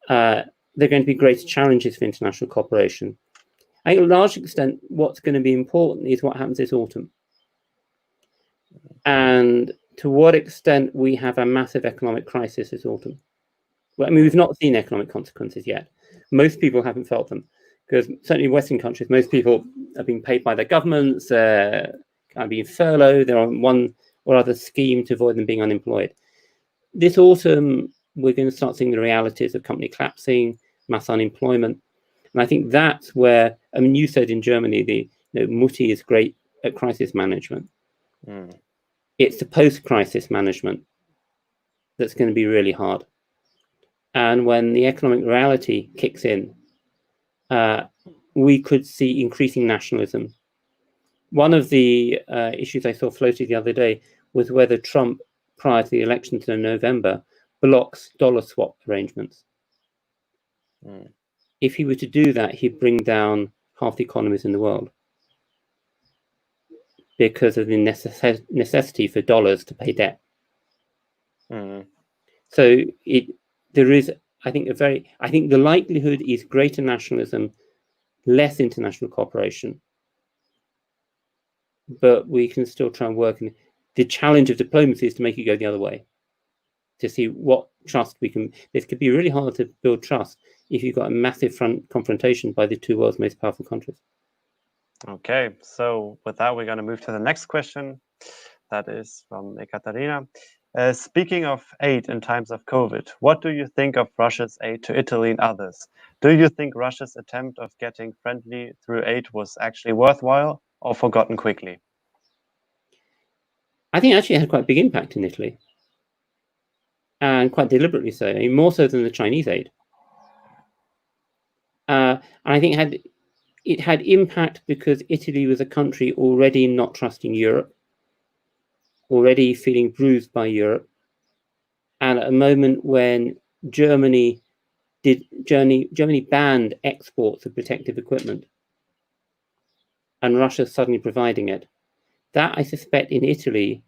There are going to be greater challenges for international cooperation. I think to a large extent, what's going to be important is what happens this autumn. And to what extent we have a massive economic crisis this autumn. Well, I mean, we've not seen economic consequences yet, Most people haven't felt them, because certainly in Western countries, most people are being paid by their governments, kind of being furloughed, they're on one or other scheme to avoid them being unemployed. This autumn, we're going to start seeing the realities of company collapsing, mass unemployment. And I think that's where, I mean, you said in Germany, Mutti is great at crisis management. It's the post-crisis management that's going to be really hard. And when the economic reality kicks in, we could see increasing nationalism. One of the issues I saw floated the other day was whether Trump, prior to the elections in November, blocks dollar swap arrangements. If he were to do that, he'd bring down half the economies in the world because of the necessity for dollars to pay debt. So there is, I think, I think the likelihood is greater nationalism, less international cooperation, but we can still try and work. And the challenge of diplomacy is to make it go the other way, to see what trust we can. This could be really hard to build trust if you've got a massive confrontation by the two world's most powerful countries. Okay, so with that, we're going to move to the next question. That is from Ekaterina. Speaking of aid in times of COVID, what do you think of Russia's aid to Italy and others? Do you think Russia's attempt of getting friendly through aid was actually worthwhile or forgotten quickly? I think actually it had quite a big impact in Italy, and quite deliberately so. I mean, more so than the Chinese aid. And I think it had impact because Italy was a country already not trusting Europe, already feeling bruised by Europe, and at a moment when Germany banned exports of protective equipment, and Russia suddenly providing it. That, I suspect, in Italy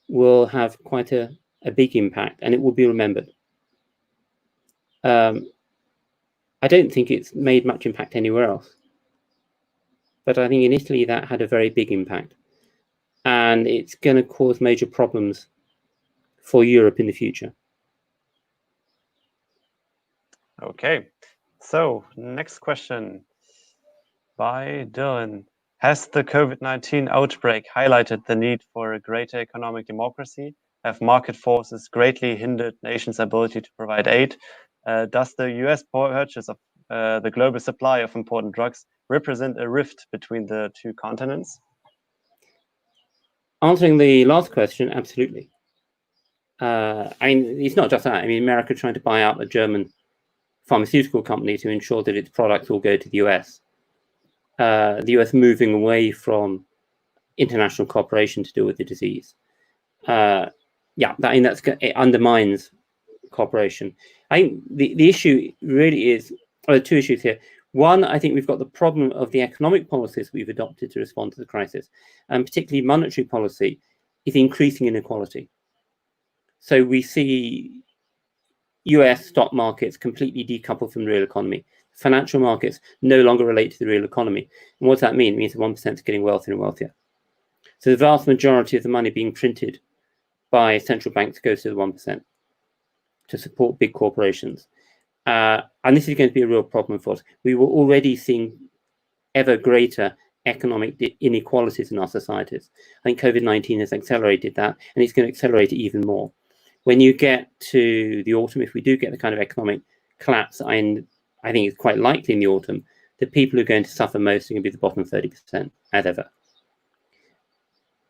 will have quite a big impact, and it will be remembered. I don't think it's made much impact anywhere else, but I think in Italy that had a very big impact, and it's going to cause major problems for Europe in the future. Okay, so next question by Dylan. Has the COVID-19 outbreak highlighted the need for a greater economic democracy? Have market forces greatly hindered nations' ability to provide aid? Does the US purchase of the global supply of important drugs represent a rift between the two continents? Answering the last question, absolutely. I mean, it's not just that. I mean, America trying to buy out a German pharmaceutical company to ensure that its products will go to the US. The US moving away from international cooperation to deal with the disease. It undermines cooperation. I think the issue really is, there are two issues here. One, I think we've got the problem of the economic policies we've adopted to respond to the crisis, and particularly monetary policy is increasing inequality. So we see US stock markets completely decoupled from the real economy. Financial markets no longer relate to the real economy. And what does that mean? It means the 1% is getting wealthier and wealthier. So the vast majority of the money being printed by central banks goes to the 1% to support big corporations. And this is going to be a real problem for us. We were already seeing ever greater economic inequalities in our societies. I think COVID-19 has accelerated that, and it's going to accelerate it even more. When you get to the autumn, if we do get the kind of economic collapse, I think it's quite likely in the autumn, the people who are going to suffer most are going to be the bottom 30%, as ever.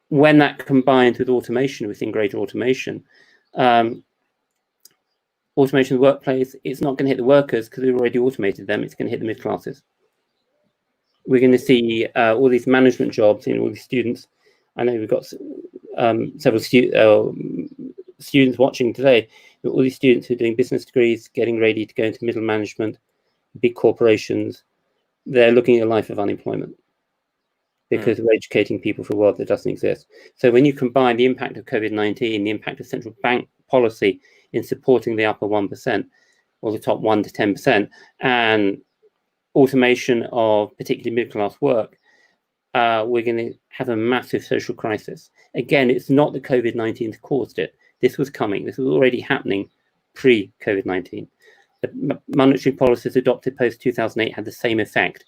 When that combines with automation, we're seeing greater automation. Automation of the workplace, it's not going to hit the workers because we've already automated them. It's going to hit the mid classes. We're going to see all these management jobs in all these students. I know we've got several students watching today. All these students who are doing business degrees, getting ready to go into middle management, big corporations. They're looking at a life of unemployment because we're educating people for a world that doesn't exist. So when you combine the impact of COVID-19, the impact of central bank policy in supporting the upper 1% or the top 1 to 10%, and automation of particularly middle-class work, we're going to have a massive social crisis. Again, it's not that COVID-19 caused it. This was coming. This was already happening pre-COVID-19. the monetary policies adopted post-2008 had the same effect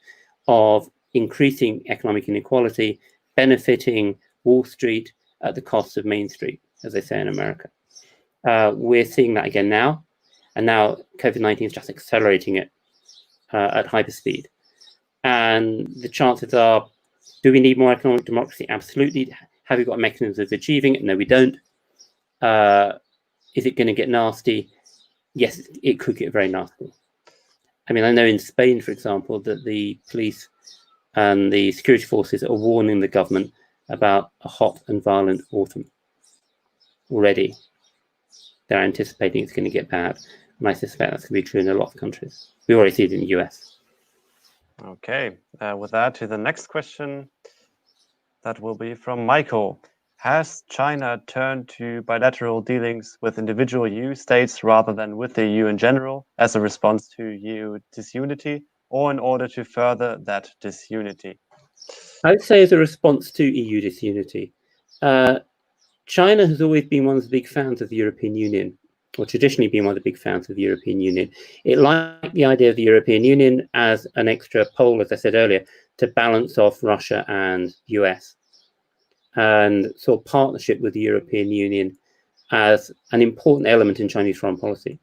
of increasing economic inequality, benefiting Wall Street at the cost of Main Street, as they say in America. We're seeing that again now, and now COVID-19 is just accelerating it at hyperspeed. And the chances are, do we need more economic democracy? Absolutely. Have we got mechanisms of achieving it? No, we don't. Is it going to get nasty? Yes, it could get very nasty. I mean, I know in Spain, for example, that the police and the security forces are warning the government about a hot and violent autumn already. They're anticipating it's going to get bad. And I suspect that's going to be true in a lot of countries. We already see it in the US. Okay, with that, to the next question. That will be from Michael. Has China turned to bilateral dealings with individual EU states rather than with the EU in general as a response to EU disunity, or in order to further that disunity? I would say as a response to EU disunity. China has always been one of the big fans of the European Union, or traditionally been one of the big fans of the European Union. It liked the idea of the European Union as an extra pole, as I said earlier, to balance off Russia and US, and saw partnership with the European Union as an important element in Chinese foreign policy.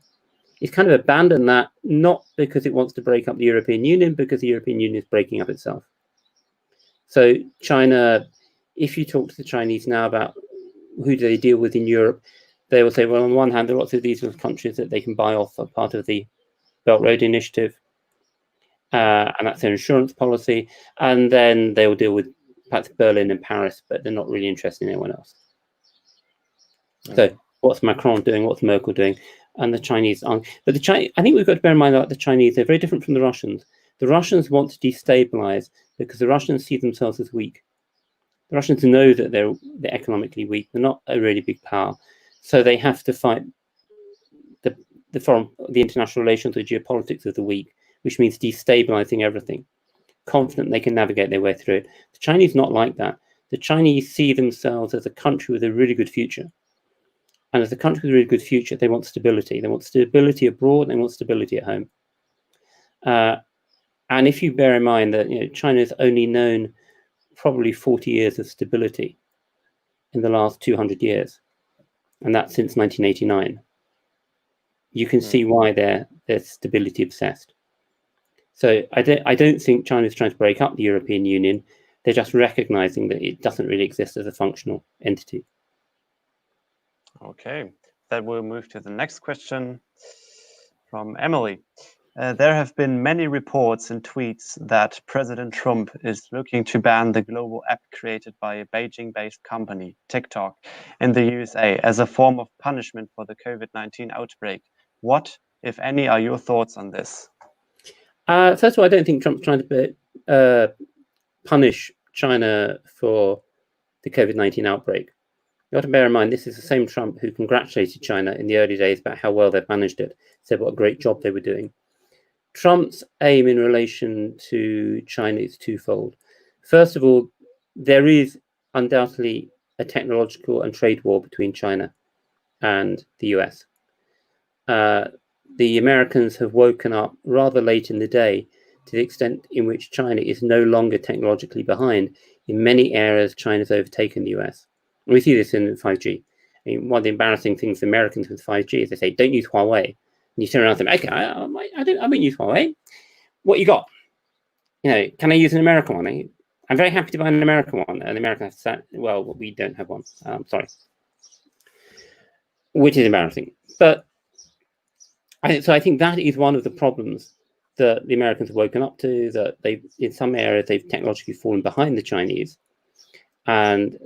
It's kind of abandoned that, not because it wants to break up the European Union, because the European Union is breaking up itself. So China, if you talk to the Chinese now about who do they deal with in Europe, they will say, well, on one hand, there are lots of these little countries that they can buy off as part of the Belt Road Initiative, and that's their insurance policy. And then they will deal with perhaps Berlin and Paris, but they're not really interested in anyone else. So what's Macron doing? What's Merkel doing? And the Chinese aren't. But I think we've got to bear in mind that the Chinese, they're very different from the Russians. The Russians want to destabilize because the Russians see themselves as weak. The Russians know that they're economically weak. They're not a really big power. So they have to fight the international relations, the geopolitics of the weak, which means destabilizing everything, confident they can navigate their way through it. The Chinese not like that. The Chinese see themselves as a country with a really good future. And as a country with a really good future, they want stability. They want stability abroad, and they want stability at home. And if you bear in mind that China's only known probably 40 years of stability in the last 200 years, and that's since 1989, you can see why they're stability obsessed. So I don't think China's trying to break up the European Union. They're just recognizing that it doesn't really exist as a functional entity. Okay, then we'll move to the next question from Emily. There have been many reports and tweets that President Trump is looking to ban the global app created by a Beijing-based company, TikTok, in the USA as a form of punishment for the COVID-19 outbreak. What, if any, are your thoughts on this? First of all, I don't think Trump's trying to punish China for the COVID-19 outbreak. You have to bear in mind, this is the same Trump who congratulated China in the early days about how well they've managed it, said what a great job they were doing. Trump's aim in relation to China is twofold. First of all, there is undoubtedly a technological and trade war between China and the US. The Americans have woken up rather late in the day to the extent in which China is no longer technologically behind. In many areas, China's overtaken the US. And we see this in 5G. I mean, one of the embarrassing things for Americans with 5G is they say, don't use Huawei. And you turn around and say, okay, I won't use Huawei. What you got? Can I use an American one? I'm very happy to buy an American one. And the American has to say, well, we don't have one. Sorry. Which is embarrassing. But I think that is one of the problems that the Americans have woken up to, that in some areas, they've technologically fallen behind the Chinese. And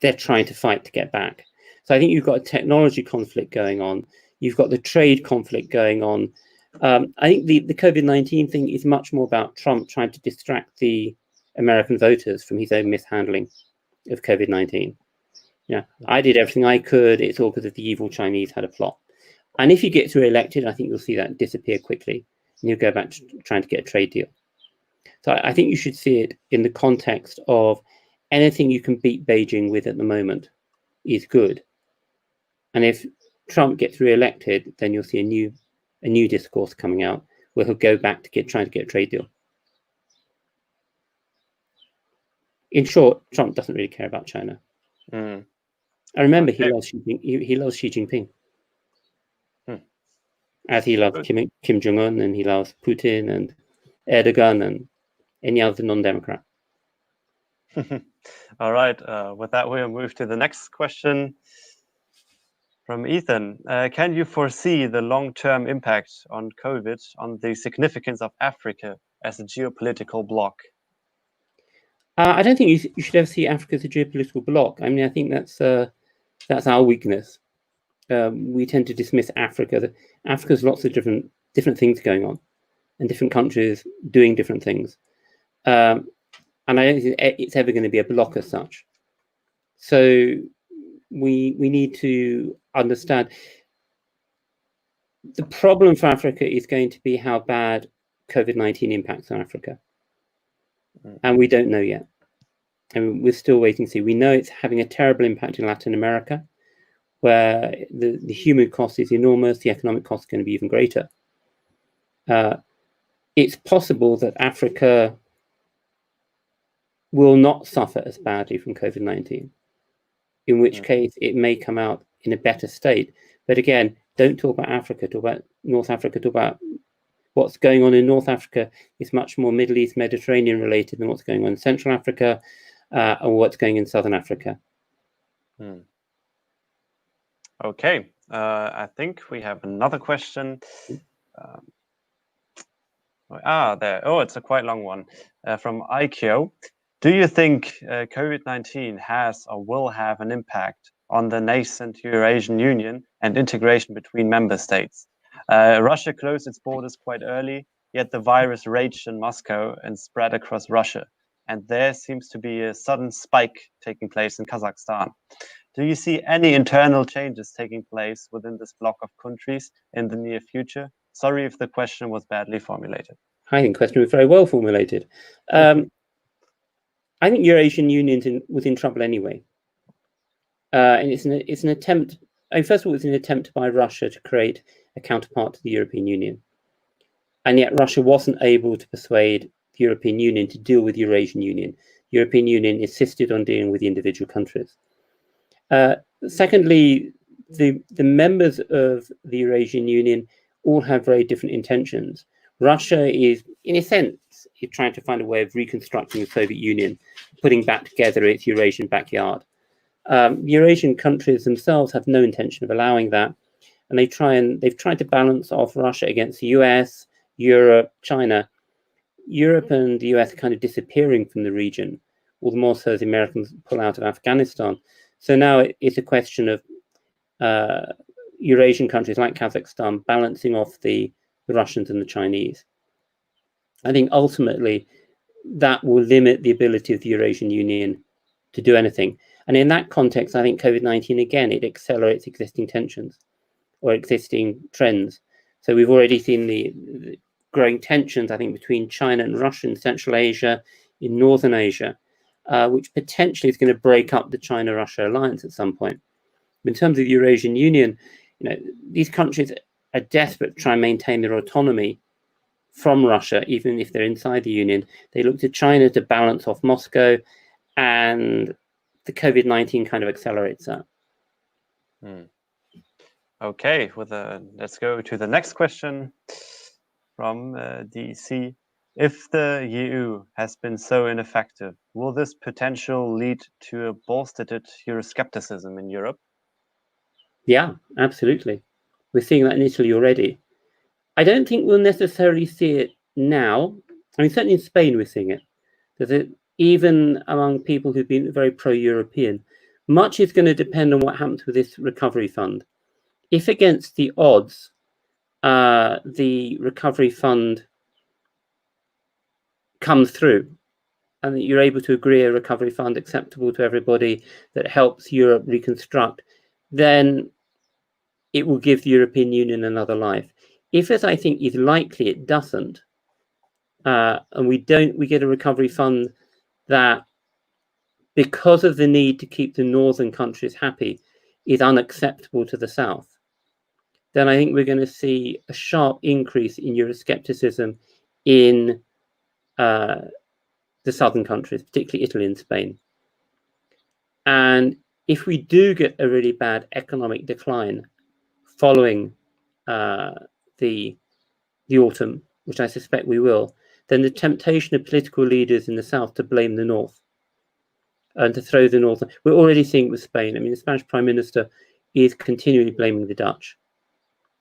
they're trying to fight to get back. So I think you've got a technology conflict going on. You've got the trade conflict going on. I think the COVID-19 thing is much more about Trump trying to distract the American voters from his own mishandling of COVID-19. Yeah, I did everything I could. It's all because of the evil Chinese had a plot. And if he gets reelected, I think you'll see that disappear quickly, and you'll go back to trying to get a trade deal. So I think you should see it in the context of anything you can beat Beijing with at the moment is good. And if Trump gets re-elected, then you'll see a new a new discourse coming out where he'll go back to trying to get a trade deal. In short, Trump doesn't really care about China. I remember he loves Xi Jinping. As he loves Kim Jong-un, and he loves Putin and Erdogan and any other non-democrat. All right. With that, we'll move to the next question from Ethan. Can you foresee the long-term impact on COVID on the significance of Africa as a geopolitical bloc? I don't think you should ever see Africa as a geopolitical bloc. I mean, I think that's our weakness. We tend to dismiss Africa. Africa's lots of different things going on, and different countries doing different things. And I don't think it's ever going to be a bloc as such. So we need to understand the problem for Africa is going to be how bad COVID-19 impacts on Africa. And we don't know yet. I mean, we're still waiting to see. We know it's having a terrible impact in Latin America, where the human cost is enormous, the economic cost is going to be even greater. It's possible that Africa will not suffer as badly from COVID-19, in which case it may come out in a better state. But again, don't talk about Africa, talk about North Africa, talk about what's going on in North Africa is much more Middle East, Mediterranean related than what's going on in Central Africa or what's going in Southern Africa. Okay, I think we have another question. There. Oh, it's a quite long one from IKEO. Do you think COVID-19 has or will have an impact on the nascent Eurasian Union and integration between member states? Russia closed its borders quite early, yet the virus raged in Moscow and spread across Russia. And there seems to be a sudden spike taking place in Kazakhstan. Do you see any internal changes taking place within this bloc of countries in the near future? Sorry if the question was badly formulated. I think the question was very well formulated. I think Eurasian Union was in trouble anyway. And it's an attempt, first of all, it's an attempt by Russia to create a counterpart to the European Union. And yet Russia wasn't able to persuade the European Union to deal with Eurasian Union. The European Union insisted on dealing with the individual countries. Secondly, the members of the Eurasian Union all have very different intentions. Russia is, in a sense, trying to find a way of reconstructing the Soviet Union, putting back together its Eurasian backyard. Eurasian countries themselves have no intention of allowing that, and they've tried to balance off Russia against the US, Europe, China. Europe and the US are kind of disappearing from the region, all the more so as the Americans pull out of Afghanistan. So now it's a question of Eurasian countries like Kazakhstan balancing off the Russians and the Chinese. I think ultimately that will limit the ability of the Eurasian Union to do anything. And in that context, I think COVID-19, again, it accelerates existing tensions or existing trends. So we've already seen the growing tensions, I think, between China and Russia in Central Asia, in Northern Asia, which potentially is going to break up the China-Russia alliance at some point. In terms of the Eurasian Union, these countries are desperate to try and maintain their autonomy from Russia, even if they're inside the Union. They look to China to balance off Moscow, and the COVID-19 kind of accelerates that. Okay, let's go to the next question from DC. If the EU has been so ineffective, will this potential lead to a bolstered Euroscepticism in Europe? Yeah, absolutely. We're seeing that in Italy already. I don't think we'll necessarily see it now. I mean, certainly in Spain we're seeing it. Even among people who've been very pro-European, much is going to depend on what happens with this recovery fund. If against the odds, the recovery fund comes through and that you're able to agree a recovery fund acceptable to everybody that helps Europe reconstruct, then it will give the European Union another life. If, as I think is likely, it doesn't, and we get a recovery fund that, because of the need to keep the northern countries happy, is unacceptable to the south, then I think we're going to see a sharp increase in Euroscepticism in the southern countries, particularly Italy and Spain. And if we do get a really bad economic decline following the autumn, which I suspect we will, then the temptation of political leaders in the south to blame the north and to throw the north. We're already seeing it with Spain. I mean, the Spanish Prime Minister is continually blaming the Dutch.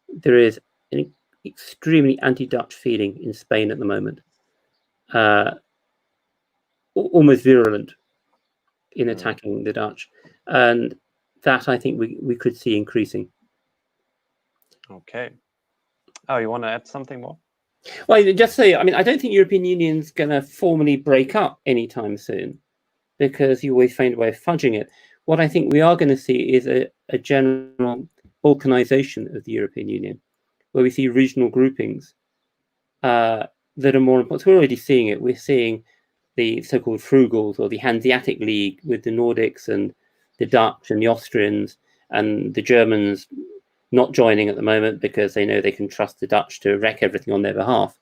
There is an extremely anti-Dutch feeling in Spain at the moment, almost virulent in attacking the Dutch, and that I think we could see increasing. Okay. Oh, you want to add something more? Well, just say, I mean, I don't think European Union's going to formally break up anytime soon, because you always find a way of fudging it. What I think we are going to see is a general balkanization of the European Union, where we see regional groupings that are more important. So we're already seeing it. We're seeing the so-called Frugals, or the Hanseatic League, with the Nordics and the Dutch and the Austrians and the Germans not joining at the moment because they know they can trust the Dutch to wreck everything on their behalf.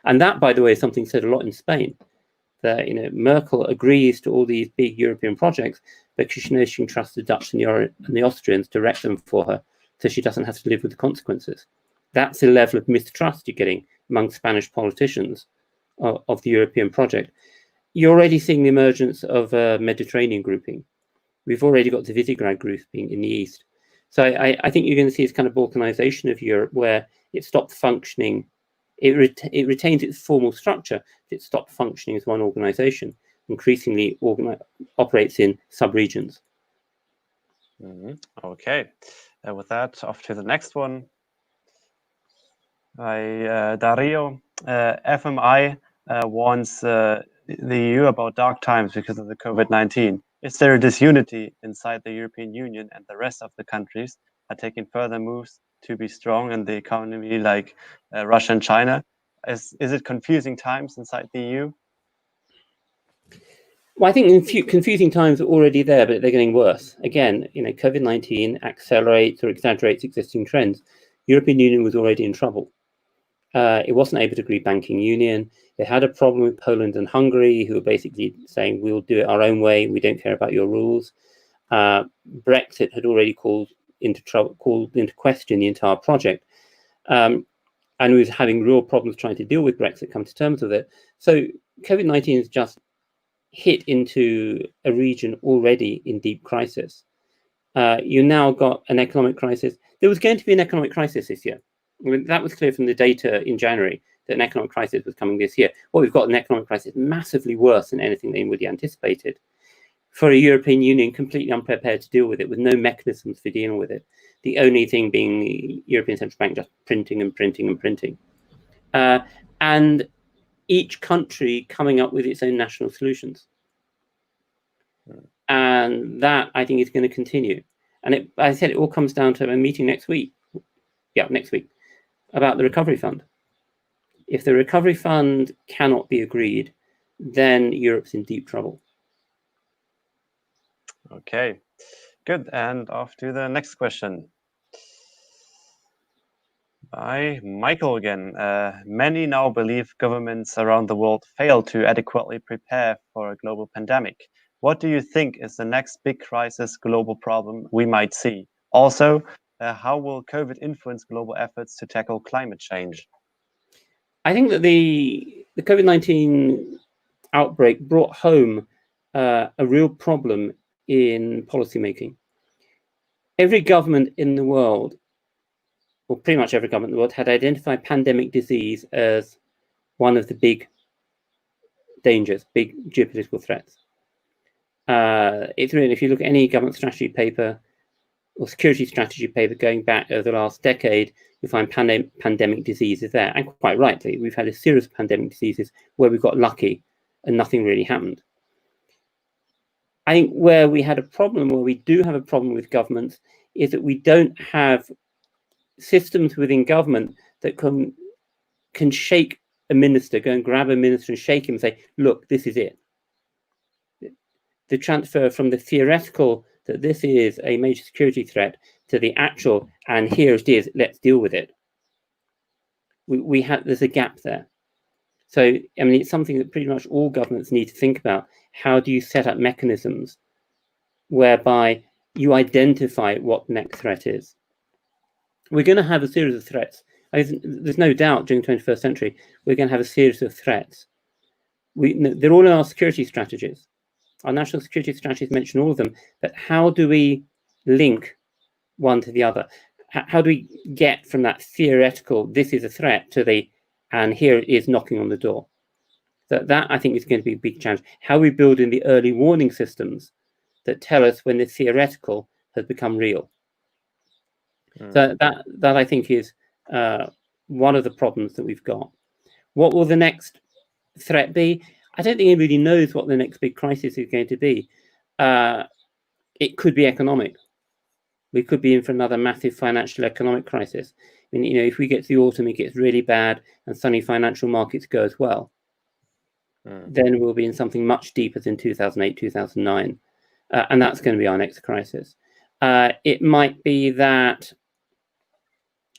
And that, by the way, is something said a lot in Spain. That, you know, Merkel agrees to all these big European projects because she knows she can trust the Dutch and the Austrians to wreck them for her, so she doesn't have to live with the consequences. That's the level of mistrust you're getting among Spanish politicians of the European project. You're already seeing the emergence of a Mediterranean grouping. We've already got the Visegrad grouping in the east. So I think you're going to see this kind of balkanization of Europe, where it stopped functioning. It retains its formal structure, but it stopped functioning as one organization, increasingly operates in sub-regions. Okay. With that, off to the next one. Dario, FMI warns the EU about dark times because of the COVID-19. Is there a disunity inside the European Union, and the rest of the countries are taking further moves to be strong in the economy, like Russia and China? Is it confusing times inside the EU? Well, I think confusing times are already there, but they're getting worse. Again, you know, COVID-19 accelerates or exaggerates existing trends. European Union was already in trouble. It wasn't able to agree banking union. It had a problem with Poland and Hungary, who were basically saying, we'll do it our own way. We don't care about your rules. Brexit had already called into question the entire project. And we was having real problems trying to deal with Brexit, come to terms with it. So COVID-19 has just hit into a region already in deep crisis. You now got an economic crisis. There was going to be an economic crisis this year. I mean, that was clear from the data in January, that an economic crisis was coming this year. Well, we've got an economic crisis massively worse than anything anybody anticipated, for a European Union completely unprepared to deal with it, with no mechanisms for dealing with it. The only thing being the European Central Bank just printing and printing and printing. And each country coming up with its own national solutions. And that, I think, is going to continue. And I said it all comes down to a meeting next week. Yeah, next week, about the recovery fund. If the recovery fund cannot be agreed, then Europe's in deep trouble. Okay, good. And off to the next question. By Michael again. Many now believe governments around the world fail to adequately prepare for a global pandemic. What do you think is the next big crisis, global problem we might see? Also, how will COVID influence global efforts to tackle climate change? I think that the COVID-19 outbreak brought home a real problem in policymaking. Every government in the world, or pretty much every government in the world, had identified pandemic disease as one of the big dangers, big geopolitical threats. It's really, if you look at any government strategy paper or security strategy paper going back over the last decade, you find pandemic diseases there. And quite rightly, we've had a series of pandemic diseases where we got lucky and nothing really happened. I think where we had a problem, where we do have a problem with governments, is that we don't have systems within government that can shake a minister, go and grab a minister and shake him and say, look, this is it. The transfer from the theoretical that this is a major security threat to the actual, and here it is, let's deal with it. There's a gap there. So, I mean, it's something that pretty much all governments need to think about. How do you set up mechanisms whereby you identify what the next threat is? We're going to have a series of threats. There's no doubt during the 21st century, we're going to have a series of threats. They're all in our security strategies. Our national security strategies mention all of them, but how do we link one to the other? How do we get from that theoretical, this is a threat, to the, and here it is knocking on the door? That I think is going to be a big challenge. How we build in the early warning systems that tell us when the theoretical has become real. So that I think is one of the problems that we've got. What will the next threat be? I don't think anybody knows what the next big crisis is going to be. It could be economic. We could be in for another massive financial economic crisis. I mean, if we get to the autumn, it gets really bad, and suddenly financial markets go as well. Then we'll be in something much deeper than 2008, 2009, and that's going to be our next crisis. It might be that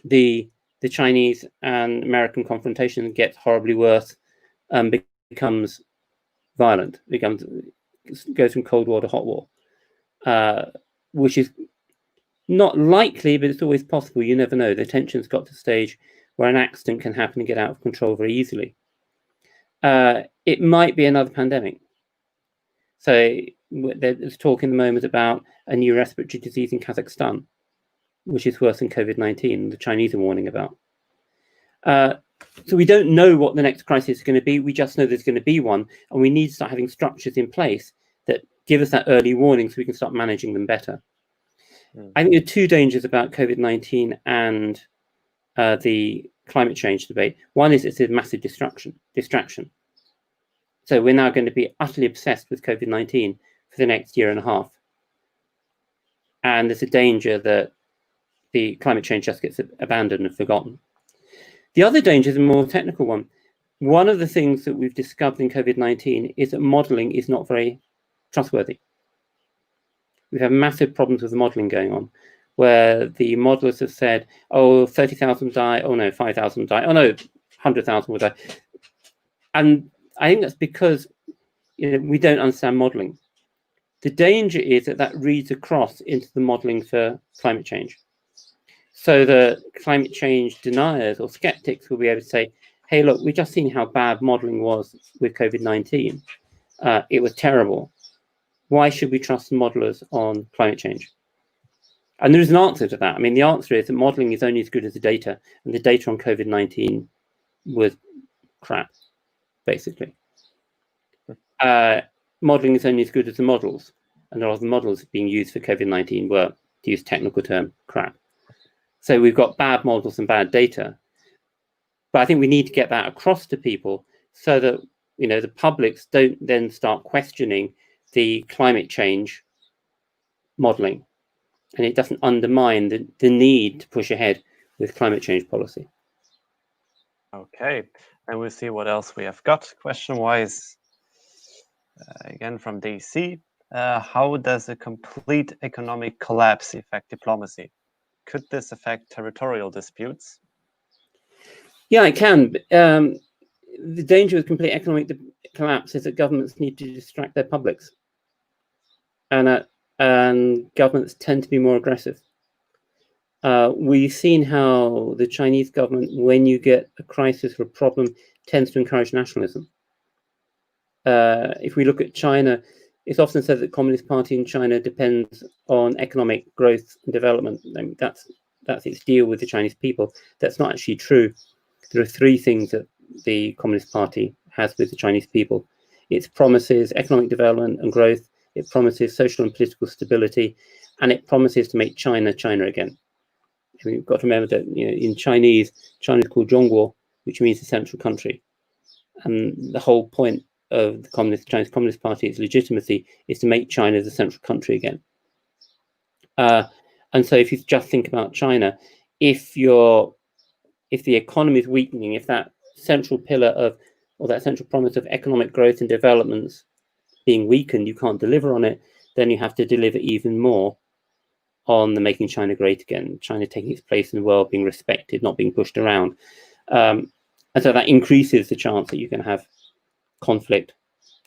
the Chinese and American confrontation gets horribly worse, becomes violent, goes from Cold War to hot war, which is not likely, but it's always possible. You never know. The tension's got to a stage where an accident can happen and get out of control very easily. It might be another pandemic. So there's talk in the moment about a new respiratory disease in Kazakhstan, which is worse than COVID-19, the Chinese are warning about. So we don't know what the next crisis is going to be. We just know there's going to be one, and we need to start having structures in place that give us that early warning so we can start managing them better. I think there are two dangers about COVID-19 and the climate change debate. One is it's a massive distraction. So we're now going to be utterly obsessed with COVID-19 for the next year and a half. And there's a danger that the climate change just gets abandoned and forgotten. The other danger is a more technical one. One of the things that we've discovered in COVID-19 is that modeling is not very trustworthy. We have massive problems with the modeling going on, where the modelers have said, oh, 30,000 die, oh no, 5,000 die, oh no, 100,000 will die. And I think that's because we don't understand modeling. The danger is that reads across into the modeling for climate change. So the climate change deniers or skeptics will be able to say, hey, look, we've just seen how bad modeling was with COVID-19. It was terrible. Why should we trust the modelers on climate change? And there is an answer to that. I mean, the answer is that modeling is only as good as the data, and the data on COVID-19 was crap, basically. Modeling is only as good as the models, and a lot of the models being used for COVID-19 were, to use a technical term, crap. So we've got bad models and bad data. But I think we need to get that across to people so that the publics don't then start questioning the climate change modeling, and it doesn't undermine the need to push ahead with climate change policy. Okay, and we'll see what else we have got question-wise. Again from DC, how does a complete economic collapse affect diplomacy? Could this affect territorial disputes? Yeah, it can. The danger with complete economic collapse is that governments need to distract their publics, and governments tend to be more aggressive. We've seen how the Chinese government, when you get a crisis or a problem, tends to encourage nationalism. If we look at China, it's often said that the Communist Party in China depends on economic growth and development. I mean, that's its deal with the Chinese people. That's not actually true. There are three things that the Communist Party has with the Chinese people. It promises economic development and growth. It promises social and political stability, and it promises to make China China again. And we've got to remember that in Chinese, China is called Zhongguo, which means the central country. And the whole point of the Chinese Communist Party, its legitimacy, is to make China the central country again. And so if you just think about China, if the economy is weakening, if that central pillar or that central promise of economic growth and development's being weakened, you can't deliver on it, then you have to deliver even more on the making China great again, China taking its place in the world, being respected, not being pushed around. And so that increases the chance that you can have conflict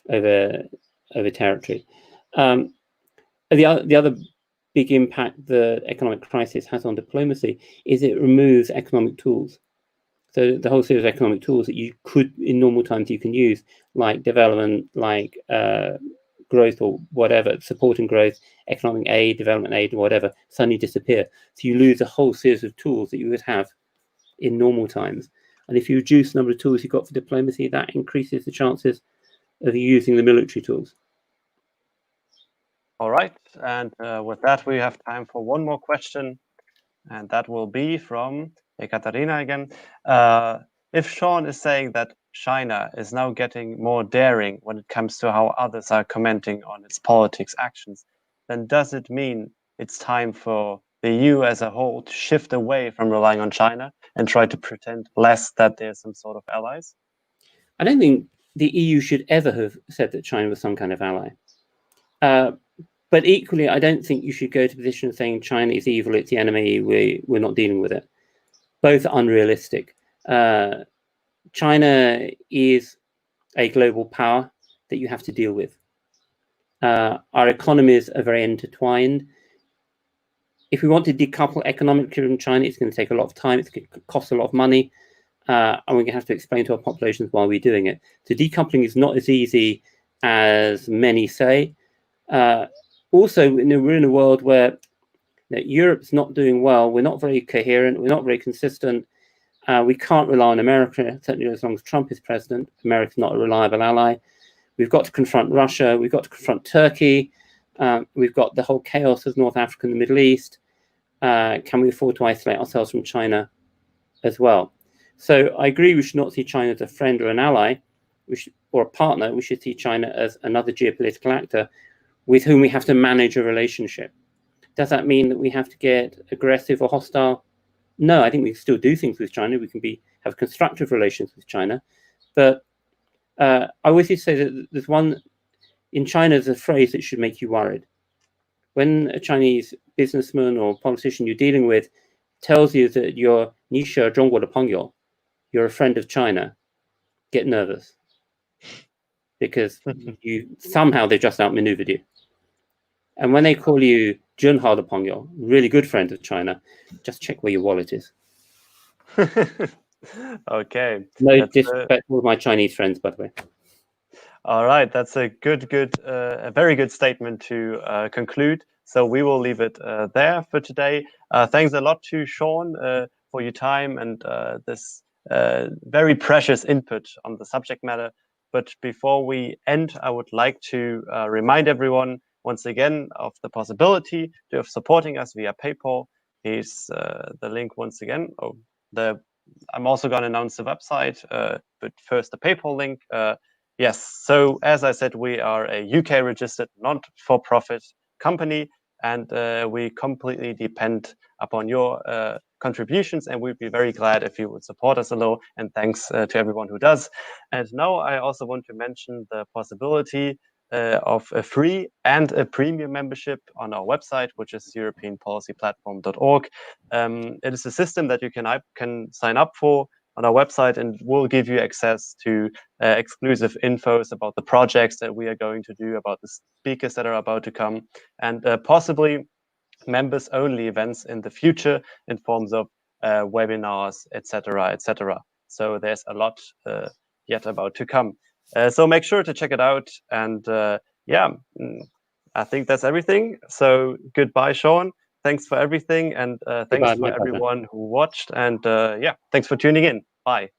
over territory. The other big impact the economic crisis has on diplomacy is it removes economic tools. So the whole series of economic tools that you could, in normal times, you can use, like development, like growth or whatever, supporting growth, economic aid, development aid, whatever, suddenly disappear. So you lose a whole series of tools that you would have in normal times. And if you reduce the number of tools you've got for diplomacy, that increases the chances of you using the military tools. All right. And with that, we have time for one more question. And that will be from Ekaterina again. If Shaun is saying that China is now getting more daring when it comes to how others are commenting on its politics actions, then does it mean it's time for the EU as a whole to shift away from relying on China and try to pretend less that they're some sort of allies? I don't think the EU should ever have said that China was some kind of ally. But equally, I don't think you should go to a position of saying China is evil, it's the enemy, we're not dealing with it. Both are unrealistic. China is a global power that you have to deal with. Our economies are very intertwined. If we want to decouple economically from China, it's going to take a lot of time, it's going to cost a lot of money, and we're going to have to explain to our populations why we're doing it. So decoupling is not as easy as many say. Also, we're in a world where Europe's not doing well. We're not very coherent. We're not very consistent. We can't rely on America, certainly as long as Trump is president. America's not a reliable ally. We've got to confront Russia. We've got to confront Turkey. We've got the whole chaos of North Africa and the Middle East. Can we afford to isolate ourselves from China as well? So I agree we should not see China as a friend or an ally or a partner. We should see China as another geopolitical actor with whom we have to manage a relationship. Does that mean that we have to get aggressive or hostile? No, I think we can still do things with China. We can have constructive relations with China. But I always used to say that there's one, in China, there's a phrase that should make you worried. When a Chinese businessman or politician you're dealing with tells you that you're 你是中国的朋友, you're a friend of China, get nervous. Because somehow they just outmaneuvered you. And when they call you 真好的朋友, really good friend of China, just check where your wallet is. Okay. No disrespect to all my Chinese friends, by the way. All right, that's a a very good statement to conclude. So we will leave it there for today. Thanks a lot to Shaun for your time and this very precious input on the subject matter. But before we end, I would like to remind everyone once again of the possibility of supporting us via PayPal. Here's the link once again. I'm also going to announce the website, but first the PayPal link. Yes, so as I said, we are a UK registered not-for-profit company, and we completely depend upon your contributions, and we'd be very glad if you would support us a little, and thanks to everyone who does. And now I also want to mention the possibility of a free and a premium membership on our website, which is europeanpolicyplatform.org. It is a system that you can sign up for on our website, and will give you access to exclusive infos about the projects that we are going to do, about the speakers that are about to come, and possibly members-only events in the future in forms of webinars, etc., etc. So there's a lot yet about to come. So make sure to check it out. And yeah, I think that's everything. So goodbye, Shaun. Thanks for everything. And thanks for everyone who watched. And yeah, thanks for tuning in. Bye.